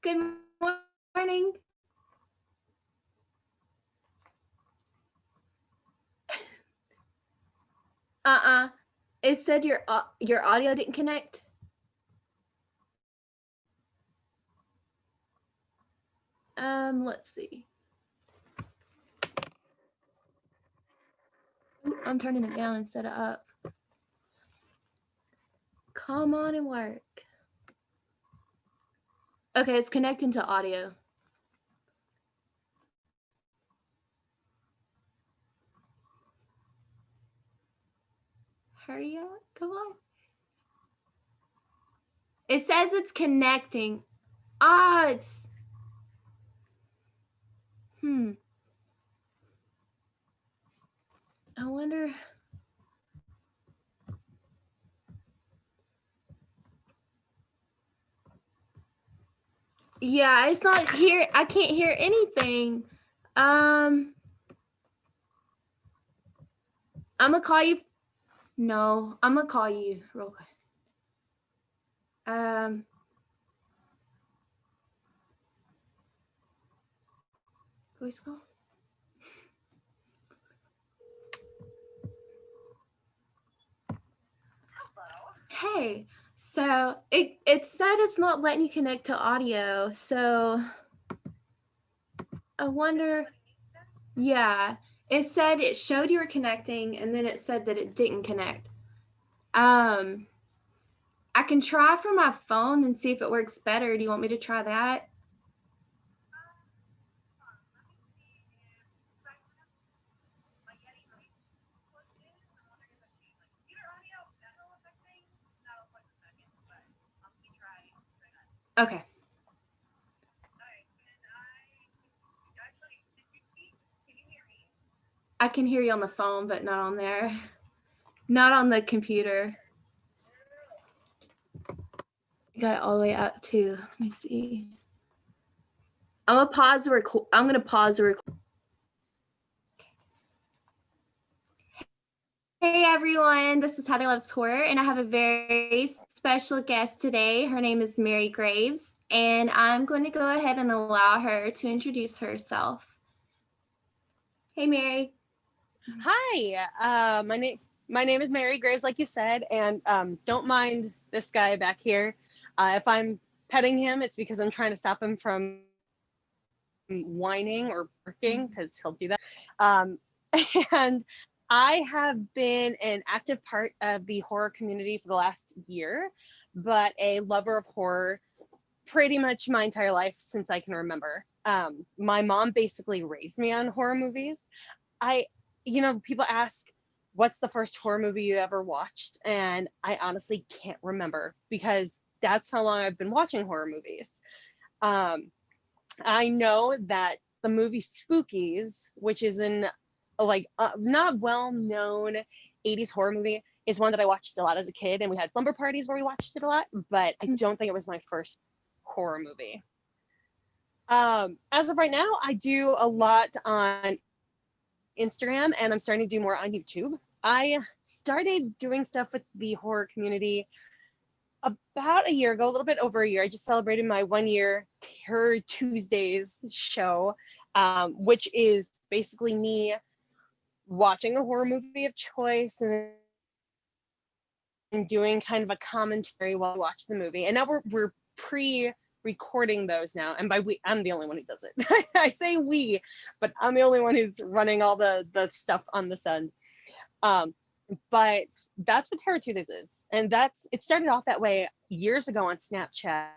Good morning. It said your audio didn't connect. Let's see. Ooh, I'm turning it down instead of up. Come on and work. Okay, it's connecting to audio. Hurry up, come on. It says it's connecting. It's I wonder. Yeah, it's not here. I can't hear anything. I'm gonna call you. No, I'm gonna call you real quick. Voice call. Hey, so it said it's not letting you connect to audio, so I wonder. Yeah, it said it showed you were connecting, and then it said that it didn't connect. I can try from my phone and see if it works better. Do you want me to try that? Okay. I can hear you on the phone, but not on there. Not on the computer. Got it all the way up to. Let me see. I'm gonna pause the record. I'm gonna pause the record. Hey everyone, this is Heather Loves Horror, and I have a very special guest today. Her name is Maire Graves, and I'm going to go ahead and allow her to introduce herself. Hey Maire. Hi, my name is Maire Graves, like you said, and don't mind this guy back here. If I'm petting him, it's because I'm trying to stop him from whining or barking, because he'll do that. And I have been an active part of the horror community for the last year, but a lover of horror pretty much my entire life since I can remember. My mom basically raised me on horror movies. People ask, what's the first horror movie you ever watched? And I honestly can't remember, because that's how long I've been watching horror movies. I know that the movie Spookies, which is not well-known 80s horror movie, is one that I watched a lot as a kid, and we had slumber parties where we watched it a lot, but I don't think it was my first horror movie. As of right now, I do a lot on Instagram, and I'm starting to do more on YouTube. I started doing stuff with the horror community about a year ago, a little bit over a year. I just celebrated my 1 year Terror Tuesdays show, which is basically me watching a horror movie of choice and doing kind of a commentary while I watch the movie. And now we're pre-recording those now, and by we, I'm the only one who does it. I say we, but I'm the only one who's running all the stuff on this end. But that's what Terror Tuesdays is, and it started off that way years ago on Snapchat.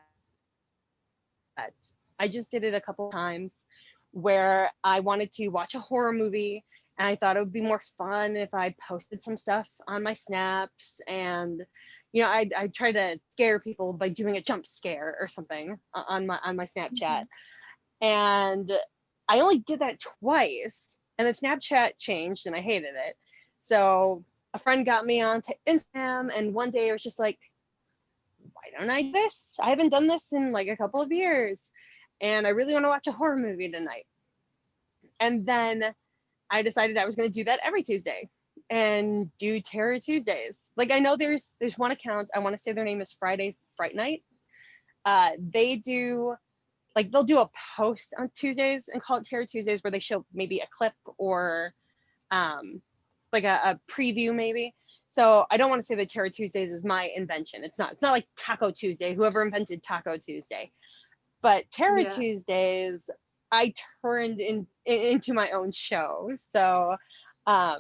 I just did it a couple times where I wanted to watch a horror movie, and I thought it would be more fun if I posted some stuff on my snaps, and I try to scare people by doing a jump scare or something on my Snapchat. And I only did that twice, and then Snapchat changed and I hated it. So a friend got me onto Instagram, and one day I was just like, why don't I do this? I haven't done this in like a couple of years, and I really want to watch a horror movie tonight. And then I decided I was going to do that every Tuesday and do Terror Tuesdays. Like, I know there's one account, I want to say their name is Friday Fright Night. They do like they'll do a post on Tuesdays and call it Terror Tuesdays, where they show maybe a clip or like a preview maybe. So I don't want to say that Terror Tuesdays is my invention. It's not. It's not like Taco Tuesday, whoever invented Taco Tuesday. But Terror Yeah. Tuesdays, I turned into my own show. So I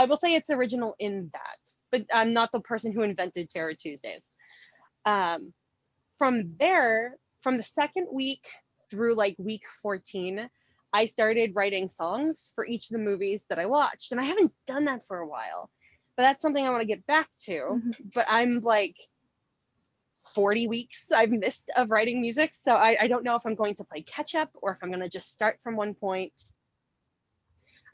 will say it's original in that, but I'm not the person who invented Terror Tuesdays. From there, from the second week through like week 14, I started writing songs for each of the movies that I watched. And I haven't done that for a while, but that's something I want to get back to. Mm-hmm. But I'm like 40 weeks I've missed of writing music. So I don't know if I'm going to play catch up or if I'm going to just start from one point.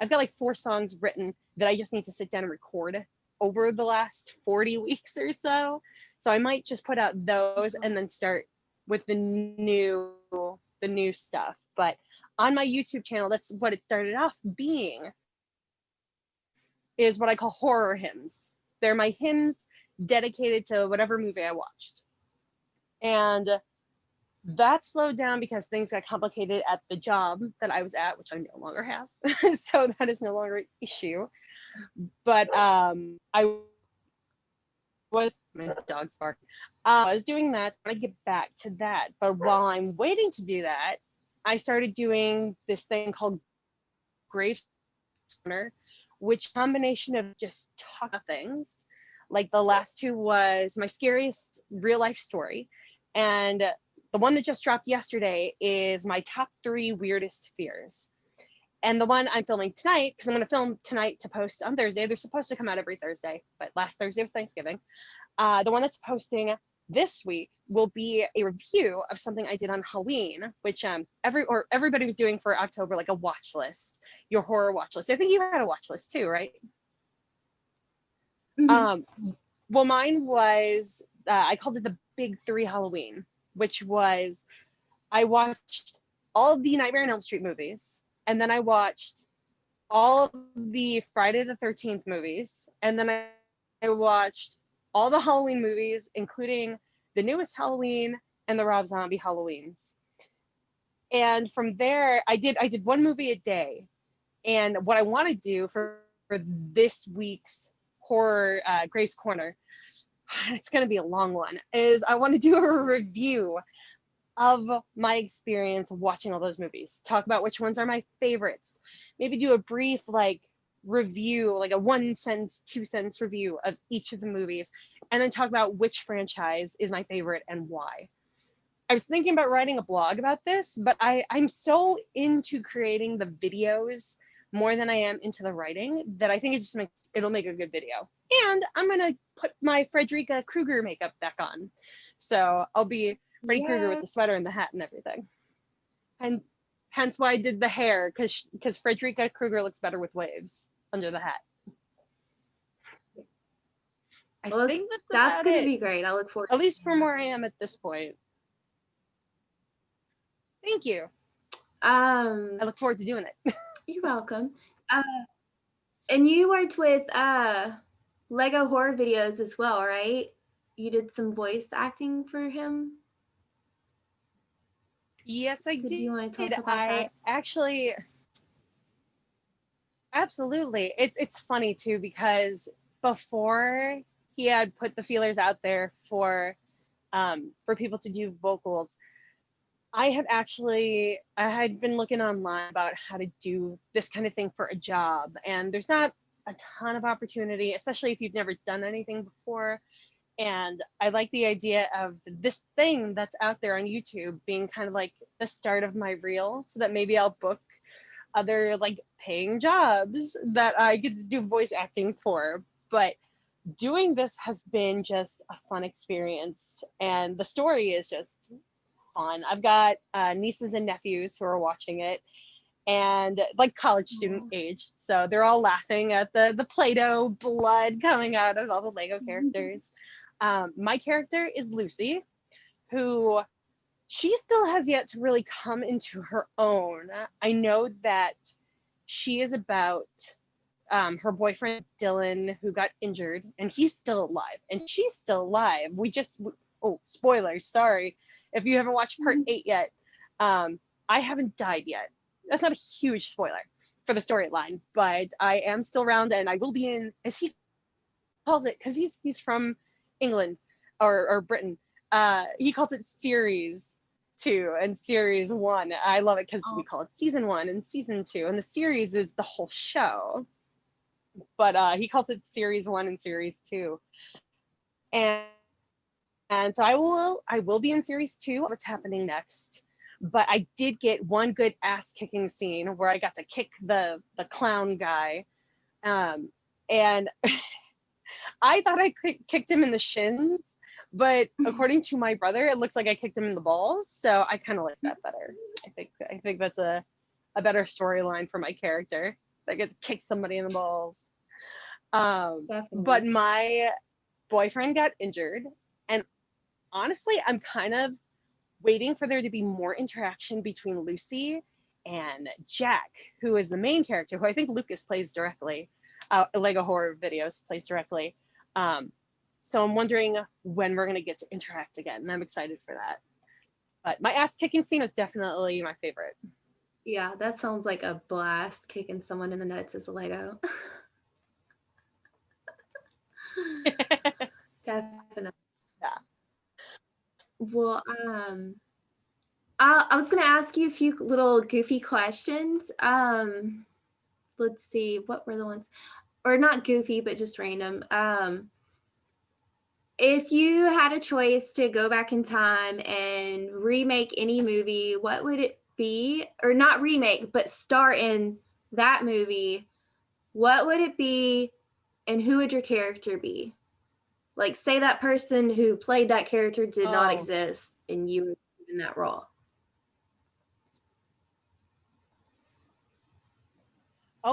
I've got like 4 songs written that I just need to sit down and record over the last 40 weeks or so. So I might just put out those and then start with the new stuff. But on my YouTube channel, that's what it started off being, is what I call horror hymns. They're my hymns dedicated to whatever movie I watched. And that slowed down because things got complicated at the job that I was at, which I no longer have. So that is no longer an issue. But I was, my dog's bark. I was doing that. I get back to that. But while I'm waiting to do that, I started doing this thing called Graves, which combination of just talk about things. Like the last 2 was my scariest real life story. And the one that just dropped yesterday is my top 3 weirdest fears. And the one I'm filming tonight, because I'm going to film tonight to post on Thursday. They're supposed to come out every Thursday, but last Thursday was Thanksgiving. The one that's posting this week will be a review of something I did on Halloween, which everybody was doing for October, like a watch list, your horror watch list. I think you had a watch list too, right? Mm-hmm. Well, mine was, I called it the Big 3 Halloween, which was, I watched all of the Nightmare on Elm Street movies, and then I watched all of the Friday the 13th movies, and then I watched all the Halloween movies, including the newest Halloween and the Rob Zombie Halloweens. And from there, I did 1 movie a day. And what I want to do for this week's horror Grace Corner, it's going to be a long one, is I want to do a review of my experience of watching all those movies. Talk about which ones are my favorites. Maybe do a brief like review, like a 1 sentence, 2 sentence review of each of the movies, and then talk about which franchise is my favorite and why. I was thinking about writing a blog about this, but I'm so into creating the videos more than I am into the writing that I think it'll make a good video. And I'm gonna put my Frederica Krueger makeup back on, so I'll be Freddy Krueger with the sweater and the hat and everything. And hence why I did the hair, because Frederica Krueger looks better with waves under the hat. I think that's going to it. be great. I look forward At least from where I am at this point. Thank you. I look forward to doing it. You're welcome. And you worked with Lego horror videos as well, right? You did some voice acting for him. Yes, I did. Did you want to talk about I that? actually, absolutely. It's funny too, because before he had put the feelers out there for people to do vocals, I had been looking online about how to do this kind of thing for a job, and there's not a ton of opportunity, especially if you've never done anything before. And I like the idea of this thing that's out there on YouTube being kind of like the start of my reel, so that maybe I'll book other like paying jobs that I get to do voice acting for. But doing this has been just a fun experience, and the story is just fun. I've got nieces and nephews who are watching it, and like college student age, so they're all laughing at the Play-Doh blood coming out of all the Lego characters. My character is Lucy, who she still has yet to really come into her own. I know that she is about her boyfriend Dylan, who got injured, and he's still alive, and she's still alive. Oh, spoilers, sorry if you haven't watched part 8 yet, I haven't died yet. That's not a huge spoiler for the storyline, but I am still around, and I will be in, as he calls it, because he's from England or Britain. He calls it series 2 and series 1. I love it because we call it season 1 and season 2, and the series is the whole show. But he calls it series 1 and series 2. And so I will be in series 2, what's happening next. But I did get one good ass kicking scene where I got to kick the clown guy. And I thought I kicked him in the shins, but according to my brother, it looks like I kicked him in the balls. So I kind of like that better. I think that's a better storyline for my character. I get to kick somebody in the balls. But my boyfriend got injured, and honestly, I'm kind of waiting for there to be more interaction between Lucy and Jack, who is the main character, who I think Lucas plays directly. Lego Horror Videos plays directly. So I'm wondering when we're going to get to interact again, and I'm excited for that. But my ass kicking scene is definitely my favorite. Yeah, that sounds like a blast, kicking someone in the nuts as a Lego. Definitely. Yeah. Well, I was gonna ask you a few little goofy questions. Let's see, what were the ones, or not goofy, but just random. If you had a choice to go back in time and remake any movie, what would it be? Or not remake, but star in that movie. What would it be, and who would your character be? Like, say that person who played that character did not exist, and you were in that role.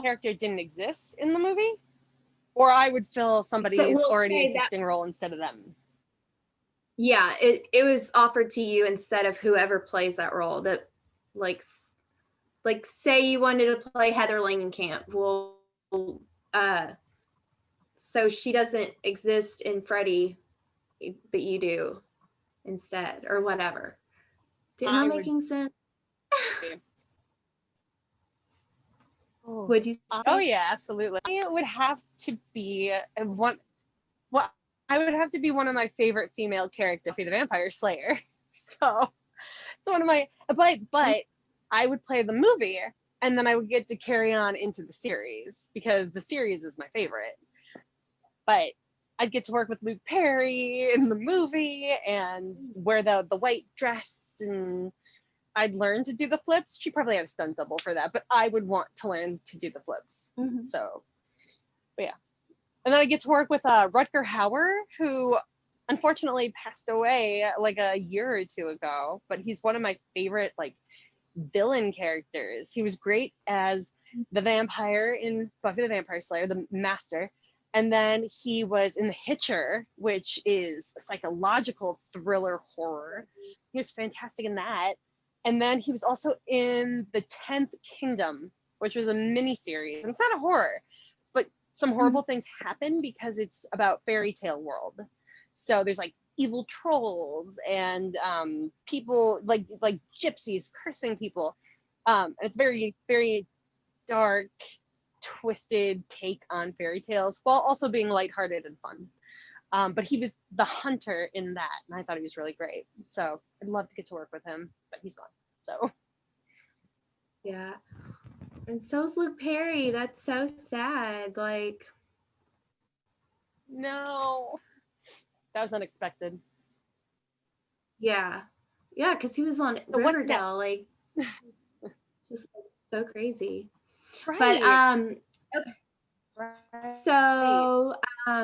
Character didn't exist in the movie, or I would fill somebody's already existing role instead of them. Yeah, it was offered to you instead of whoever plays that role. That, like say you wanted to play Heather Langenkamp. Well, so she doesn't exist in Freddy, but you do instead, or whatever. Am I making sense? Would you say? Oh yeah, absolutely. It would have to be one. Well, I would have to be one of my favorite female characters, the Vampire Slayer. So it's one of my. But I would play the movie, and then I would get to carry on into the series because the series is my favorite. But I'd get to work with Luke Perry in the movie and wear the white dress, and I'd learn to do the flips. She probably had a stunt double for that, but I would want to learn to do the flips. Mm-hmm. So, but yeah. And then I get to work with Rutger Hauer, who unfortunately passed away like a year or two ago, but he's one of my favorite like villain characters. He was great as the vampire in Buffy the Vampire Slayer, the Master. And then he was in The Hitcher, which is a psychological thriller horror. He was fantastic in that. And then he was also in The 10th Kingdom, which was a miniseries. It's not a horror, but some horrible things happen because it's about fairy tale world. So there's like evil trolls and people like gypsies cursing people. And it's very, very dark, twisted take on fairy tales while also being lighthearted and fun. But he was the hunter in that, and I thought he was really great. So I'd love to get to work with him, but he's gone. So yeah. And so's Luke Perry. That's so sad. Like, no, that was unexpected. Yeah, because he was on Riverdale. Like, just like, so crazy. Right. But okay. Right. So,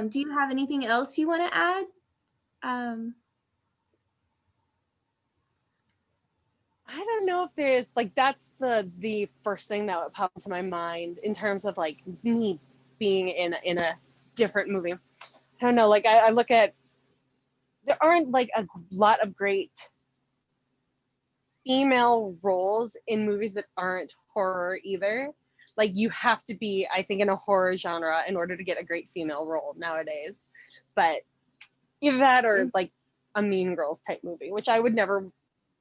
do you have anything else you want to add? I don't know if there's like that's the first thing that would pop into my mind in terms of like me being in a different movie. I don't know, like I look at, there aren't like a lot of great female roles in movies that aren't horror either. Like you have to be, I think, in a horror genre in order to get a great female role nowadays. But either that or like a Mean Girls type movie, which I would never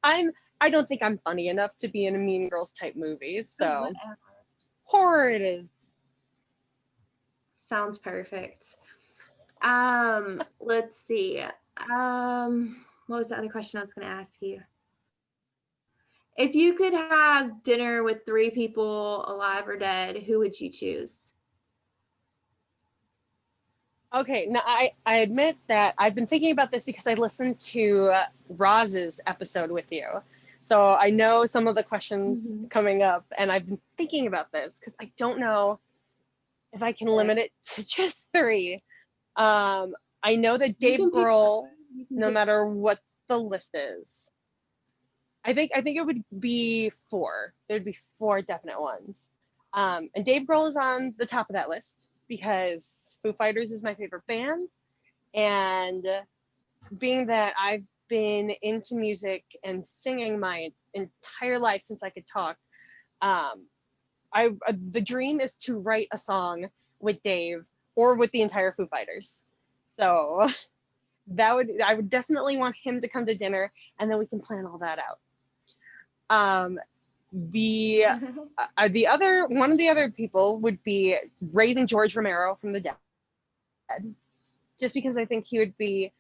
I don't think I'm funny enough to be in a Mean Girls type movie, so Whatever. horror it is. Sounds perfect. Let's see. What was the other question I was going to ask you? If you could have dinner with 3 people, alive or dead, who would you choose? Okay, now I admit that I've been thinking about this because I listened to Roz's episode with you. So I know some of the questions coming up, and I've been thinking about this because I don't know if I can limit it to just 3. I know that Dave Grohl, no matter what the list is, I think it would be 4. There'd be 4 definite ones. And Dave Grohl is on the top of that list because Foo Fighters is my favorite band. And being that I've been into music and singing my entire life since I could talk, the dream is to write a song with Dave or with the entire Foo Fighters. So I would definitely want him to come to dinner, and then we can plan all that out. The one of the other people would be raising George Romero from the dead, just because I think he would be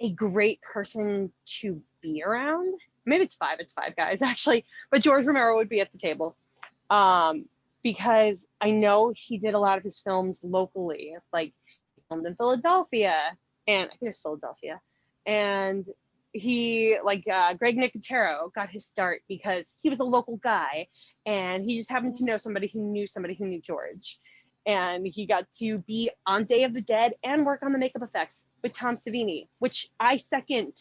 a great person to be around. Maybe it's 5 guys actually, but George Romero would be at the table, because I know he did a lot of his films locally, like he filmed in Philadelphia, and I think it's Philadelphia, and he, like Greg Nicotero, got his start because he was a local guy, and he just happened to know somebody who knew George, and he got to be on Day of the Dead and work on the makeup effects with Tom Savini, which I second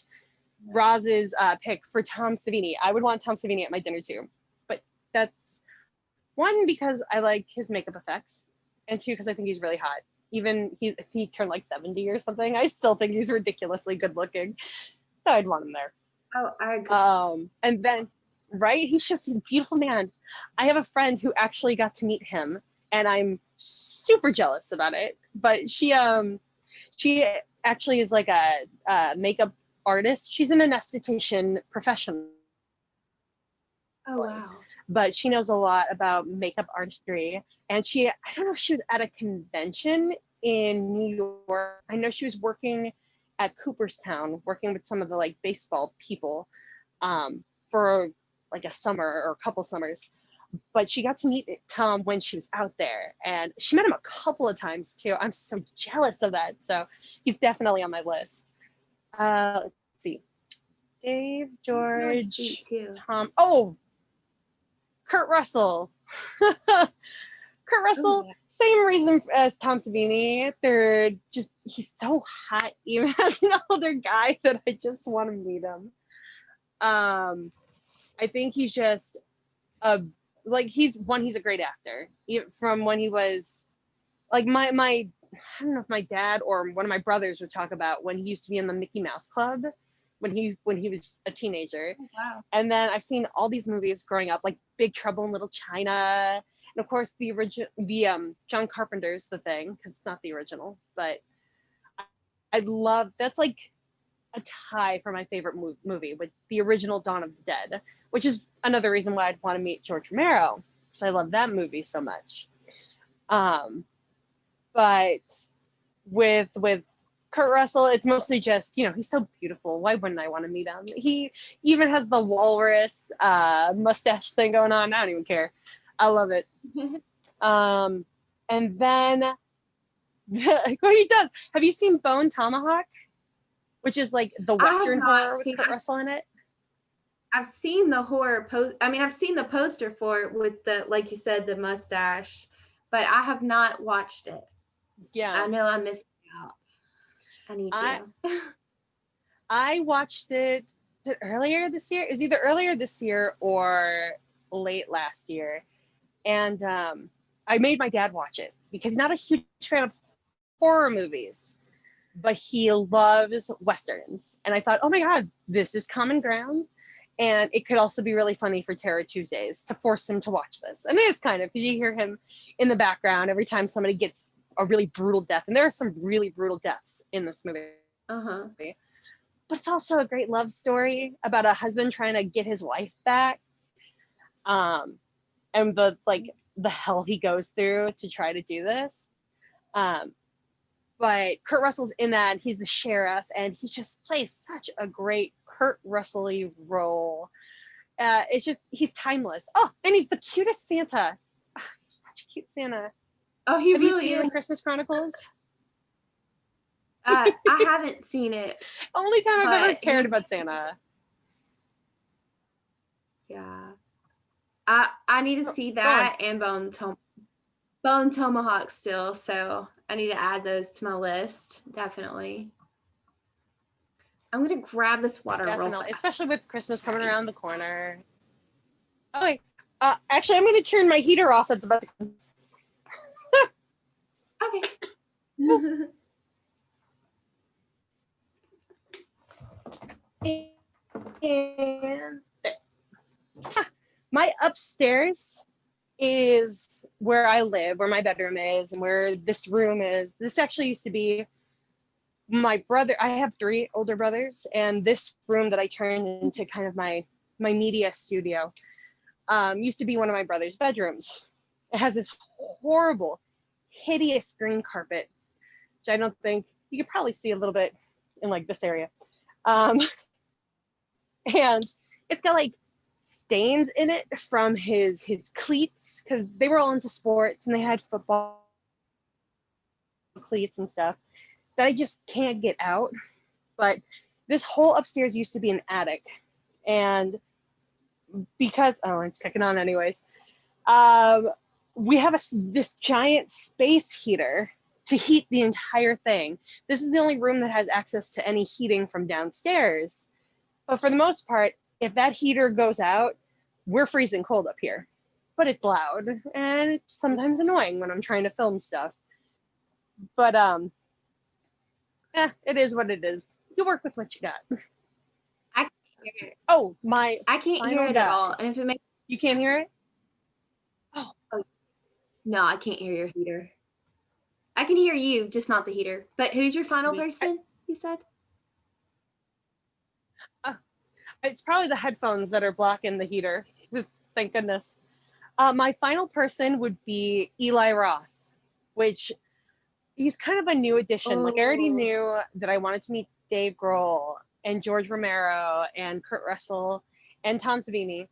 Roz's pick for Tom Savini. I would want Tom Savini at my dinner too, but that's 1 because I like his makeup effects, and 2 because I think he's really hot. Even if he turned like 70 or something, I still think he's ridiculously good looking. So I'd want him there. Oh, I agree. And then, right, he's just a beautiful man. I have a friend who actually got to meet him, and I'm super jealous about it. But she actually is like a makeup artist. She's an esthetician professional. Oh, wow. But she knows a lot about makeup artistry. And I don't know if she was at a convention in New York. I know she was working at Cooperstown, working with some of the like baseball people for like a summer or a couple summers. But she got to meet Tom when she was out there, and she met him a couple of times too. I'm so jealous of that. So he's definitely on my list. Let's see. Dave, George, Tom. Oh, Kurt Russell. Kurt Russell, same reason as Tom Savini. He's so hot, even as an older guy, that I just want to meet him. I think he's just he's a great actor. From when he was like I don't know if my dad or one of my brothers would talk about when he used to be in the Mickey Mouse Club when he was a teenager. Oh, wow. And then I've seen all these movies growing up, like Big Trouble in Little China, and of course the John Carpenter's The Thing, because it's not the original, but I love that's like a tie for my favorite movie with the original Dawn of the Dead, which is another reason why I'd want to meet George Romero, because I love that movie so much. But with Kurt Russell, it's mostly just, he's so beautiful. Why wouldn't I want to meet him? He even has the walrus mustache thing going on. I don't even care. I love it. And then he does. Have you seen Bone Tomahawk? Which is like the Western horror with Kurt Russell in it. I've seen the horror I've seen the poster for it with the, like you said, the mustache, but I have not watched it. Yeah. I know I missed out. I need to. I watched it earlier this year. It was either earlier this year or late last year. And I made my dad watch it because he's not a huge fan of horror movies, but he loves Westerns. And I thought, oh my God, this is common ground. And it could also be really funny for Terror Tuesdays to force him to watch this. And it is kind of, because you hear him in the background every time somebody gets a really brutal death. And there are some really brutal deaths in this movie. but it's also a great love story about a husband trying to get his wife back, and the hell he goes through to try to do this. But Kurt Russell's in that. He's the sheriff, and he just plays such a great Kurt Russell-y role. It's just, he's timeless. Oh, and he's the cutest Santa. He's such a cute Santa. Oh, he Have you really seen is. The Christmas Chronicles? I haven't seen it. Only time I've ever But cared about Santa. Yeah. I need to see that and Bone Tomahawk still, so I need to add those to my list. Definitely. I'm gonna grab this water real Definitely, fast. especially with Christmas coming around the corner. Oh wait, actually, I'm going to turn my heater off. It's about to. Okay. And there. My upstairs is where I live, where my bedroom is, and where this room is. This actually used to be my brother. I have 3 older brothers, and this room that I turned into kind of my media studio used to be one of my brother's bedrooms. It has this horrible, hideous green carpet, which I don't think you could probably see a little bit in like this area. And it's got like stains in it from his cleats, because they were all into sports and they had football cleats and stuff that I just can't get out. But this whole upstairs used to be an attic, and because it's kicking on anyways, we have this giant space heater to heat the entire thing. This is the only room that has access to any heating from downstairs. But for the most part, if that heater goes out, we're freezing cold up here. But it's loud, and it's sometimes annoying when I'm trying to film stuff. But it is what it is. You work with what you got. I can't hear it. Oh, I can't hear it at all. And if it makes You can't hear it? Oh. No, I can't hear your heater. I can hear you, just not the heater. But who's your final person, you said? It's probably the headphones that are blocking the heater. Thank goodness. My final person would be Eli Roth, which he's kind of a new addition. Like, I already knew that I wanted to meet Dave Grohl and George Romero and Kurt Russell and Tom Savini.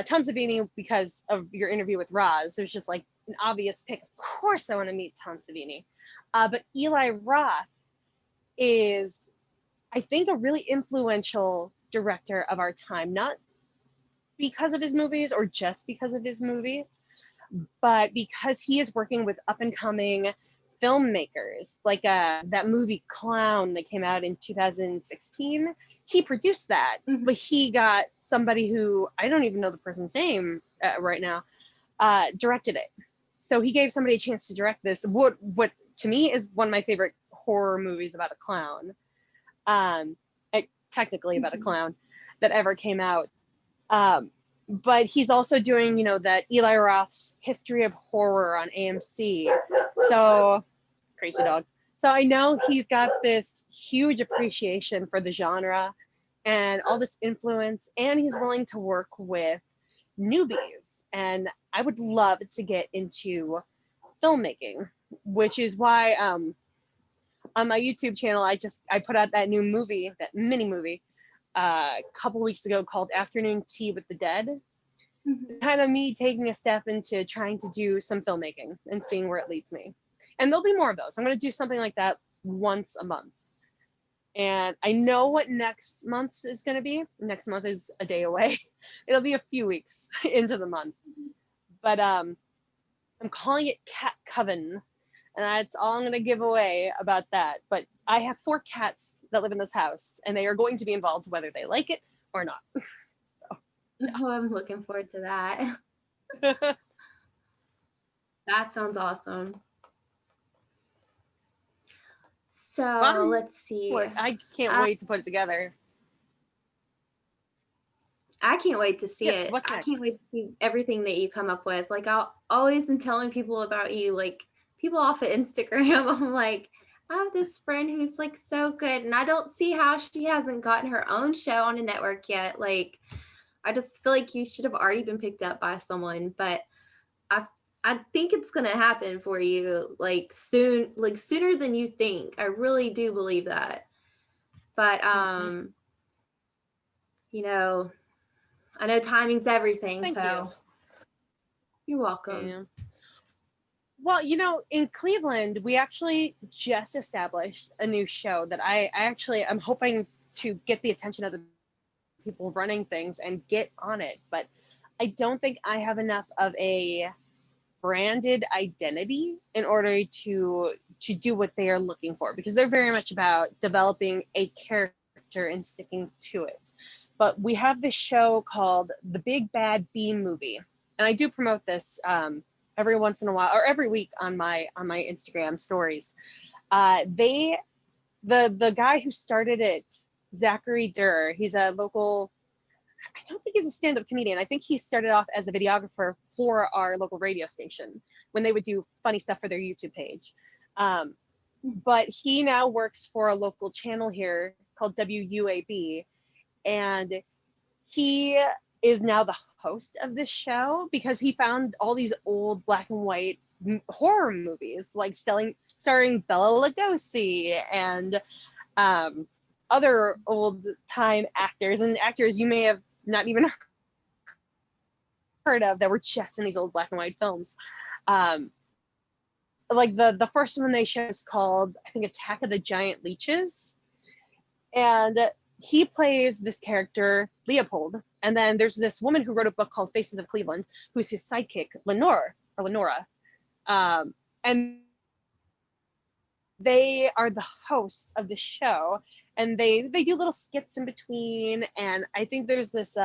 Tom Savini, because of your interview with Roz, it was just like an obvious pick. Of course I want to meet Tom Savini. But Eli Roth is, I think, a really influential director of our time, not because of his movies or just because of his movies, but because he is working with up and coming filmmakers. Like that movie Clown that came out in 2016, he produced that, but he got somebody who I don't even know the person's name right now, directed it. So he gave somebody a chance to direct this. What to me is one of my favorite horror movies about a clown. Technically about a clown that ever came out. But he's also doing, that Eli Roth's History of Horror on AMC. So, crazy dog. So I know he's got this huge appreciation for the genre and all this influence, and he's willing to work with newbies. And I would love to get into filmmaking, which is why on my YouTube channel, I put out that new movie, that mini movie, a couple weeks ago called Afternoon Tea with the Dead. Kind of me taking a step into trying to do some filmmaking and seeing where it leads me. And there'll be more of those. I'm going to do something like that once a month. And I know what next month is going to be. Next month is a day away. It'll be a few weeks into the month. But I'm calling it Cat Coven. And that's all I'm going to give away about that. But I have 4 cats that live in this house, and they are going to be involved whether they like it or not. So, yeah. Oh, I'm looking forward to that. That sounds awesome. So let's see. I can't wait to put it together. I can't wait to see it. What's next? I can't wait to see everything that you come up with. Like, I'll always been telling people about you, like people off of Instagram. I'm like, I have this friend who's like so good, and I don't see how she hasn't gotten her own show on a network yet. Like, I just feel like you should have already been picked up by someone, but I I think it's gonna happen for you like soon, like sooner than you think. I really do believe that. But you know, I know timing's everything, Thank you. so you're welcome. Yeah. Well, in Cleveland, we actually just established a new show that I'm hoping to get the attention of the people running things and get on it. But I don't think I have enough of a branded identity in order to do what they are looking for, because they're very much about developing a character and sticking to it. But we have this show called The Big Bad Bee Movie, and I do promote this every once in a while, or every week on my Instagram stories. The guy who started it, Zachary Durr, he's a local, I don't think he's a stand-up comedian. I think he started off as a videographer for our local radio station when they would do funny stuff for their YouTube page. But he now works for a local channel here called WUAB, and he is now the host of this show because he found all these old black and white horror movies, like starring Bela Lugosi and other old time actors and actors you may have not even heard of that were just in these old black and white films. Like the first one they showed is called, I think, Attack of the Giant Leeches. And he plays this character, Leopold. And then there's this woman who wrote a book called Faces of Cleveland, who's his sidekick, Lenora. And they are the hosts of the show. And they do little skits in between. And I think there's this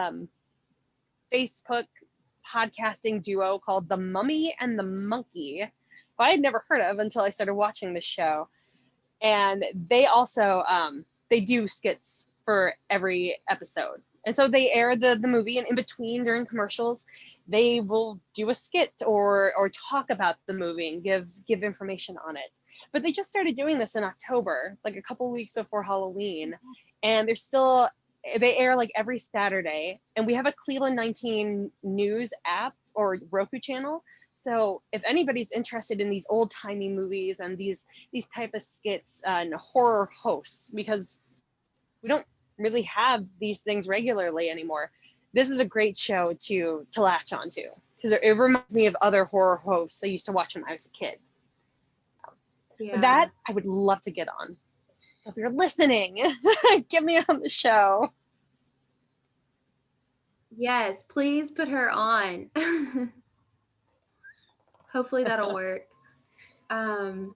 Facebook podcasting duo called The Mummy and the Monkey, who I had never heard of until I started watching this show. And they also they do skits for every episode. And so they air the movie, and in between, during commercials, they will do a skit or talk about the movie and give information on it. But they just started doing this in October, like a couple weeks before Halloween, and they air like every Saturday. And we have a Cleveland 19 news app or Roku channel. So if anybody's interested in these old timey movies and these type of skits and horror hosts, because we don't really have these things regularly anymore, this is a great show to latch onto, because it reminds me of other horror hosts I used to watch when I was a kid. Yeah. That I would love to get on. So if you're listening, get me on the show. Yes, please put her on. Hopefully that'll work. And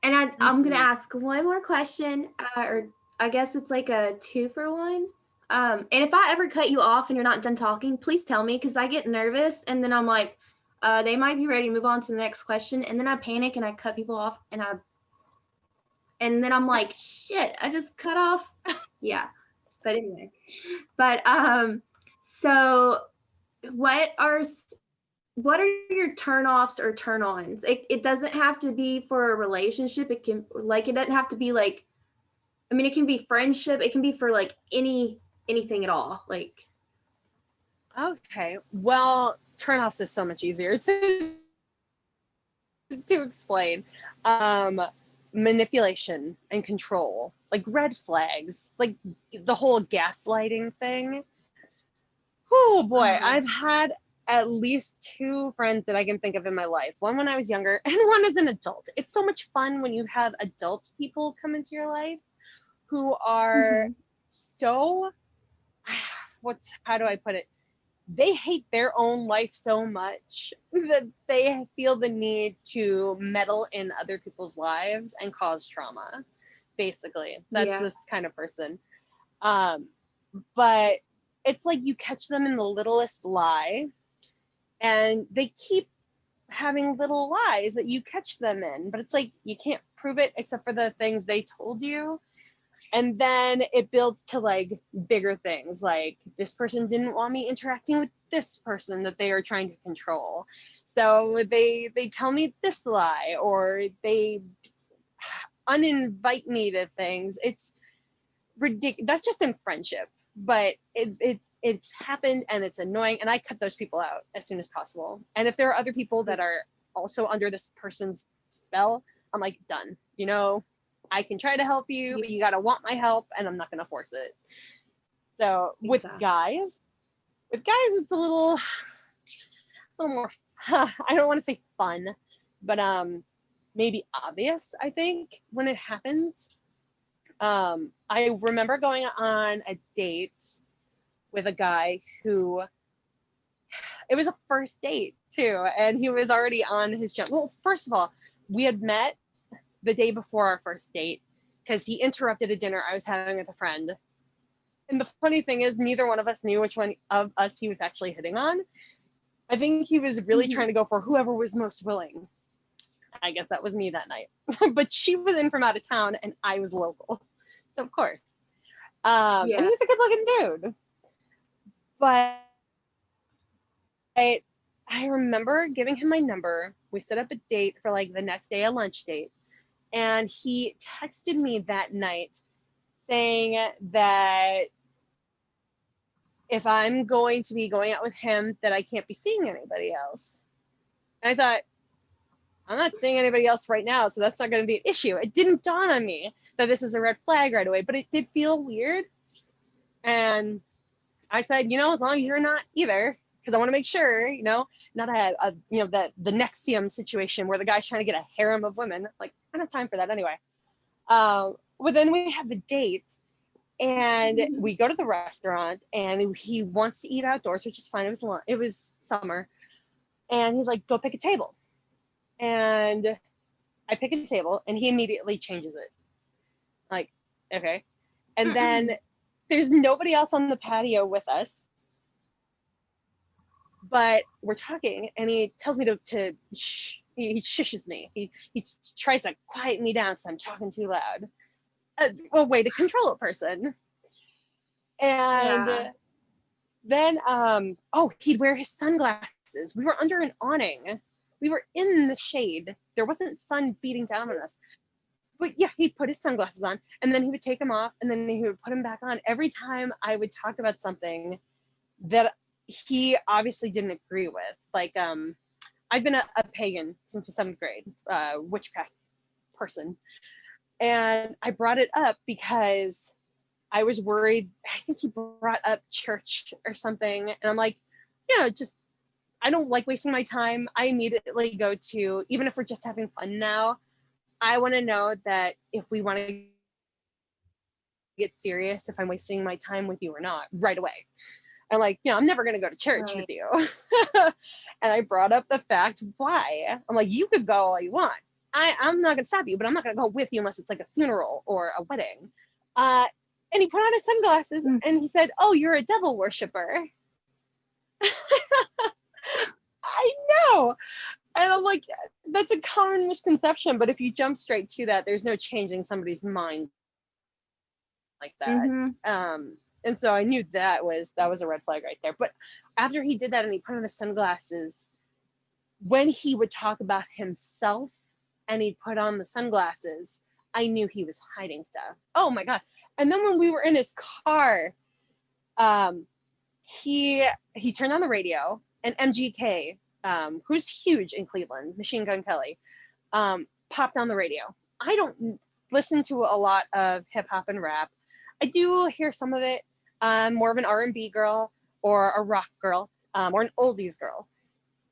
I'm gonna ask one more question, or I guess it's like a 2-for-1. And if I ever cut you off and you're not done talking, please tell me, because I get nervous and then I'm like, they might be ready to move on to the next question, and then I panic and I cut people off, and then I'm like, shit, I just cut off. Yeah. But anyway. But so what are your turn-offs or turn-ons? It doesn't have to be for a relationship. It doesn't have to be like, I mean, it can be friendship. It can be for like anything at all. Like, Okay, well, turn-offs is so much easier to explain. Manipulation and control, like red flags, like the whole gaslighting thing. Oh boy, I've had at least 2 friends that I can think of in my life. One when I was younger, and one as an adult. It's so much fun when you have adult people come into your life who are so, how do I put it? They hate their own life so much that they feel the need to meddle in other people's lives and cause trauma. Basically, that's this kind of person. But it's like you catch them in the littlest lie, and they keep having little lies that you catch them in, but it's like you can't prove it except for the things they told you. And then it builds to like bigger things, like this person didn't want me interacting with this person that they are trying to control, so they tell me this lie, or they uninvite me to things. It's ridiculous. That's just in friendship, but it's happened and it's annoying, and I cut those people out as soon as possible. And if there are other people that are also under this person's spell, I'm like, done. You know, I can try to help you, but you gotta want my help, and I'm not gonna force it. So with guys, it's a little more, I don't want to say fun, but maybe obvious, I think, when it happens. I remember going on a date with a guy who, it was a first date too, and he was already on his jump. Well, first of all, we had met the day before our first date because he interrupted a dinner I was having with a friend. And the funny thing is, neither one of us knew which one of us he was actually hitting on. I think he was really trying to go for whoever was most willing. I guess that was me that night. But she was in from out of town and I was local. So of course. And he's a good looking dude. But I remember giving him my number. We set up a date for like the next day, a lunch date. And he texted me that night saying that if I'm going to be going out with him, that I can't be seeing anybody else. And I thought, I'm not seeing anybody else right now, so that's not going to be an issue. It didn't dawn on me that this is a red flag right away, but it did feel weird. And I said, you know, as long as you're not either, because I want to make sure, you know, not the NXIVM situation where the guy's trying to get a harem of women. Like, I don't have time for that anyway. Well, then we have the date. And we go to the restaurant, and he wants to eat outdoors, which is fine. It was summer, and he's like, "Go pick a table." And I pick a table, and he immediately changes it. Like, okay. And then there's nobody else on the patio with us, but we're talking, and he tells me to shh. He shushes me. He tries to quiet me down because I'm talking too loud. A way to control a person. And then he'd wear his sunglasses. We were under an awning. We were in the shade. There wasn't sun beating down on us. But yeah, he'd put his sunglasses on, and then he would take them off, and then he would put them back on. Every time I would talk about something that he obviously didn't agree with. Like, I've been a pagan since the 7th grade, witchcraft person. And I brought it up because I was worried. I think he brought up church or something. And I'm like, just, I don't like wasting my time. I immediately go to, even if we're just having fun now, I want to know that if we want to get serious, if I'm wasting my time with you or not, right away. I'm like, I'm never going to go to church with you. And I brought up the fact, why? I'm like, you could go all you want. I'm not going to stop you, but I'm not going to go with you unless it's like a funeral or a wedding. And he put on his sunglasses and he said, "Oh, you're a devil worshiper." I know. And I'm like, that's a common misconception, but if you jump straight to that, there's no changing somebody's mind like that. And so I knew that was a red flag right there. But after he did that and he put on his sunglasses, when he would talk about himself and he put on the sunglasses, I knew he was hiding stuff. Oh my God. And then when we were in his car, he turned on the radio, and MGK, who's huge in Cleveland, Machine Gun Kelly, popped on the radio. I don't listen to a lot of hip hop and rap. I do hear some of it. I'm more of an R&B girl or a rock girl, or an oldies girl.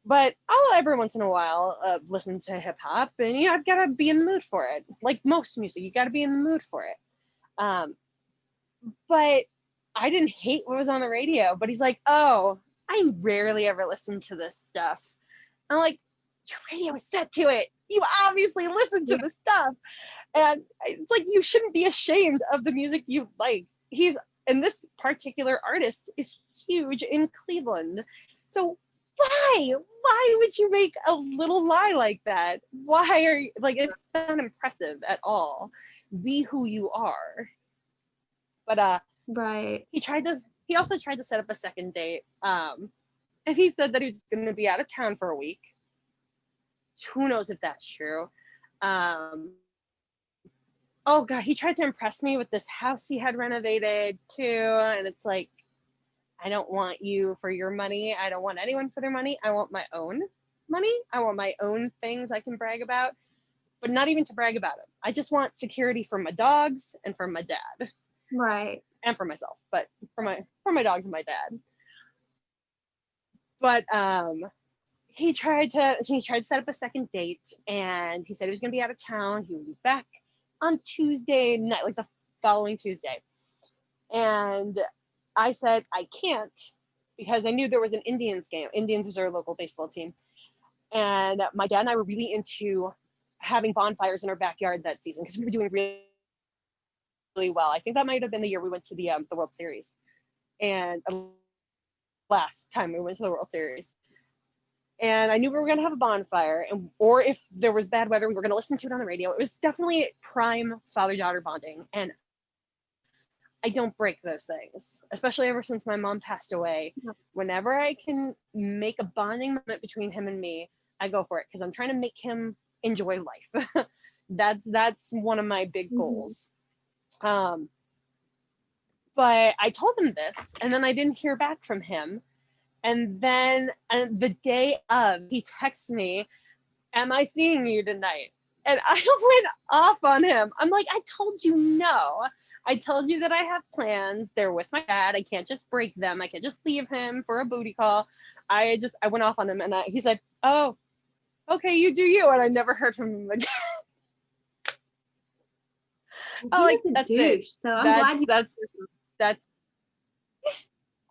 But I'll every once in a while listen to hip hop, and I've got to be in the mood for it. Like most music, you got to be in the mood for it. But I didn't hate what was on the radio. But he's like, "Oh, I rarely ever listen to this stuff." I'm like, "Your radio is set to it. You obviously listen to the stuff." And it's like, you shouldn't be ashamed of the music you like. And this particular artist is huge in Cleveland. So why would you make a little lie like that? Why are you, like, it's not impressive at all. Be who you are. But right. He also tried to set up a second date. And he said that he was going to be out of town for a week. Who knows if that's true? oh God, he tried to impress me with this house he had renovated too. And it's like, I don't want you for your money. I don't want anyone for their money. I want my own money. I want my own things I can brag about, but not even to brag about them. I just want security for my dogs and for my dad. Right. And for myself, but for my dogs and my dad. But he tried to set up a second date, and he said he was going to be out of town. He would be back on Tuesday night, like the following Tuesday. And I said I can't, because I knew there was an Indians game. Indians is our local baseball team, and my dad and I were really into having bonfires in our backyard that season because we were doing really, really well. I think that might have been the year we went to the World Series, and last time we went to the World Series. And I knew we were going to have a bonfire, and or if there was bad weather, we were going to listen to it on the radio. It was definitely prime father-daughter bonding, and I don't break those things, especially ever since my mom passed away. Whenever I can make a bonding moment between him and me, I go for it, because I'm trying to make him enjoy life. That's one of my big goals. But I told him this, and then I didn't hear back from him. And then the day of, he texts me, am I seeing you tonight? And I went off on him. I'm like, I told you no. I told you that I have plans. They're with my dad. I can't just break them. I can't just leave him for a booty call. I went off on him, and he said, oh, okay, you do you. And I never heard from him again. Oh, like that's douche, it. So I'm glad that's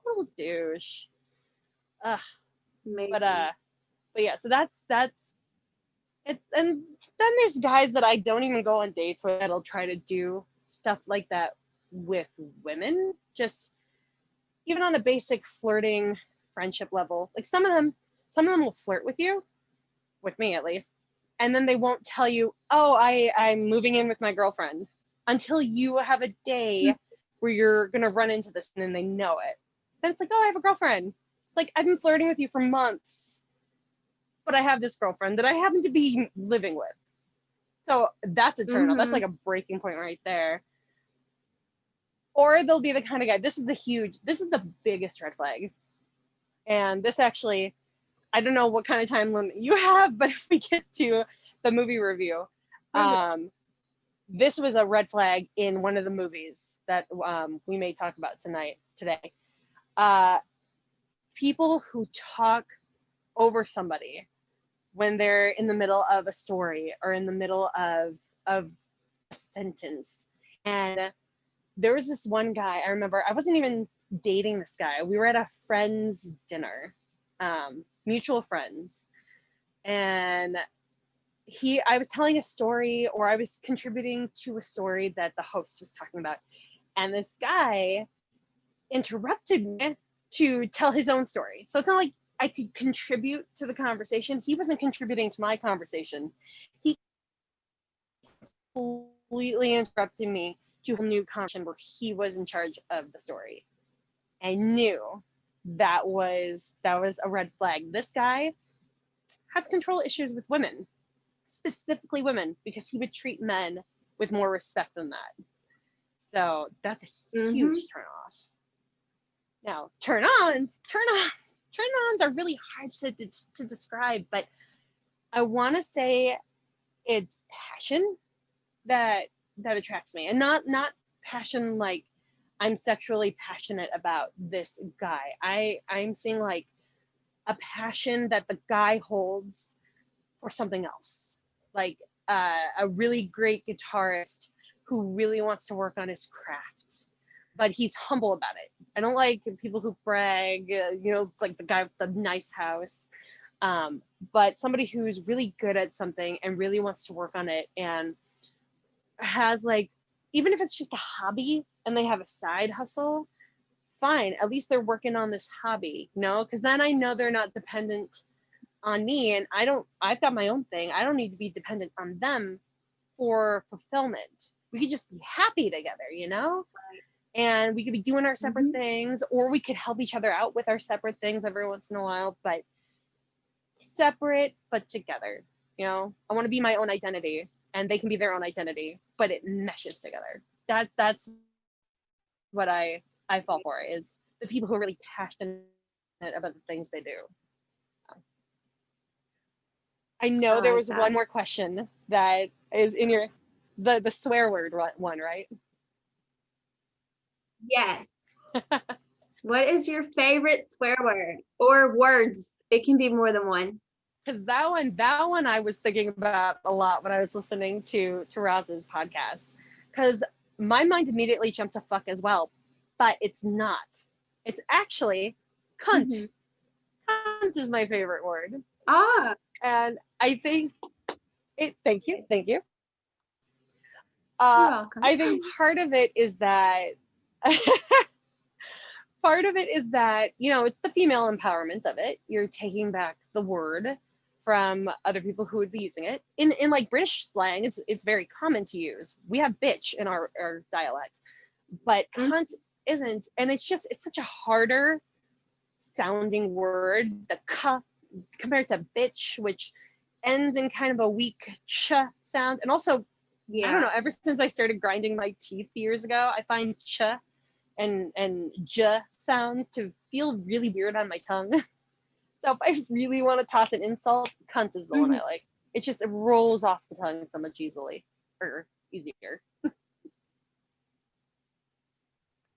a little douche. Ugh. Maybe. But yeah, so that's it's, and then there's guys that I don't even go on dates with that'll try to do stuff like that with women, just even on a basic flirting friendship level. Like some of them will flirt with you, with me at least, and then they won't tell you, oh, I'm moving in with my girlfriend, until you have a day where you're gonna run into this and then they know it. Then it's like, oh, I have a girlfriend. Like, I've been flirting with you for months, but I have this girlfriend that I happen to be living with. So that's a turn off. That's like a breaking point right there. Or they'll be the kind of guy, this is the biggest red flag. And this actually, I don't know what kind of time limit you have, but if we get to the movie review, this was a red flag in one of the movies that we may talk about today. People who talk over somebody when they're in the middle of a story or in the middle of a sentence. And there was this one guy, I remember, I wasn't even dating this guy. We were at a friend's dinner, mutual friends. And I was telling a story, or I was contributing to a story that the host was talking about. And this guy interrupted me to tell his own story. So it's not like I could contribute to the conversation. He wasn't contributing to my conversation. He completely interrupted me to a new conversation where he was in charge of the story. I knew that was a red flag. This guy has control issues with women, specifically women, because he would treat men with more respect than that. So that's a huge turn off. Now, turn-ons are really hard to describe, but I want to say it's passion that attracts me, and not passion like I'm sexually passionate about this guy. I'm seeing like a passion that the guy holds for something else, like a really great guitarist who really wants to work on his craft, but he's humble about it. I don't like people who brag, like the guy with the nice house, but somebody who's really good at something and really wants to work on it, and has, like, even if it's just a hobby and they have a side hustle, fine, at least they're working on this hobby, because then I know they're not dependent on me, and I've got my own thing. I don't need to be dependent on them for fulfillment. We could just be happy together, and we could be doing our separate things, or we could help each other out with our separate things every once in a while, but separate but together. I want to be my own identity, and they can be their own identity. but it meshes together. That's what I fall for, is the people who are really passionate about the things they do. I know I there like was that. one more question that is in your the swear word one, right? Yes. What is your favorite swear word or words? It can be more than one. Because that one I was thinking about a lot when I was listening to Roz's podcast. Because my mind immediately jumped to fuck as well, but it's not. It's actually cunt. Mhm. Cunt is my favorite word, Ah, and I think it. Thank you. you're welcome. I think part of it is that, you know, it's the female empowerment of it. You're taking back the word from other people who would be using it. In like British slang, it's very common to use. We have bitch in our dialect, but Mm, cunt isn't. And it's such a harder sounding word, the k, compared to bitch, which ends in kind of a weak ch sound. And also, I don't yeah. know, ever since I started grinding my teeth years ago, I find ch and j sounds to feel really weird on my tongue. So if I really want to toss an insult, cunt is the one Mhm. I like. It rolls off the tongue so much easier.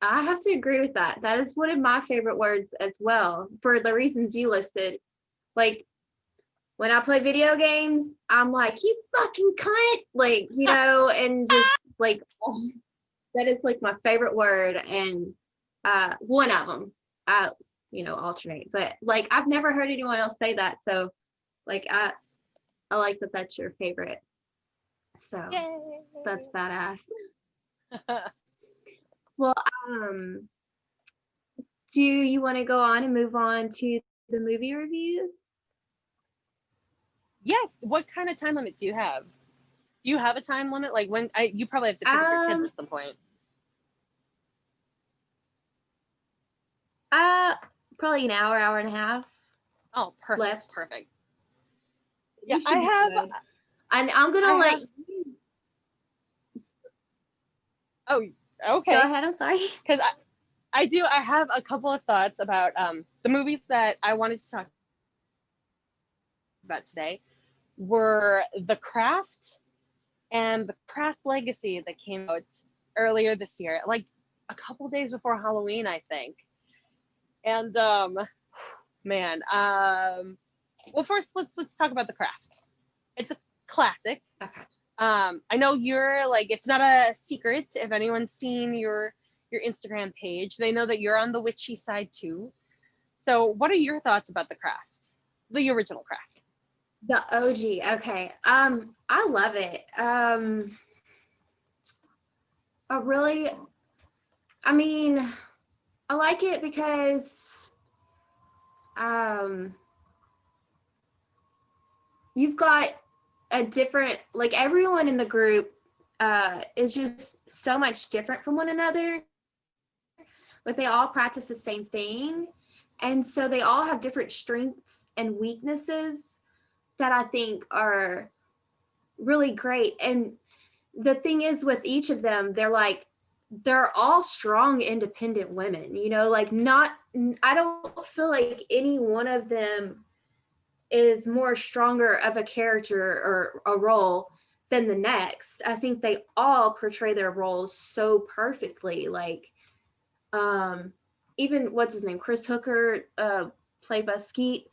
I have to agree with that. That is one of my favorite words as well, for the reasons you listed. Like when I play video games, I'm like, you fucking cunt. Like, and just like, oh, that is like my favorite word. And one of them, I, alternate. But like, I've never heard anyone else say that. So like, I like that that's your favorite. So Yay! that's badass. Well, um, do you want to go on and move on to the movie reviews? Yes. What kind of time limit do you have? Do you have a time limit? Like you probably have to pick up your kids Um, at some point. uh, Probably an hour, hour and a half Oh, perfect, left. perfect. Yeah, You should be good. And I'm I gonna have. let you Oh, go okay. ahead. I'm sorry. Because I have a couple of thoughts about the movies that I wanted to talk about today were The Craft and The Craft Legacy that came out earlier this year, like a couple days before Halloween, I think. And man, well, first let's talk about The Craft. It's a classic. Okay. I know you're like, it's not a secret if anyone's seen your Instagram page. They know that you're on the witchy side too. So, what are your thoughts about The Craft, the original Craft? The OG. Okay. I love it. I really, I mean, I like it because um you've got a different, like everyone in the group is just so much different from one another, but they all practice the same thing. And so they all have different strengths and weaknesses that I think are really great. And the thing is, with each of them, they're all strong, independent women, like not, I don't feel like any one of them is more stronger of a character or a role than the next. I think they all portray their roles so perfectly. Like, um, even what's his name, Chris Hooker, played by Skeet.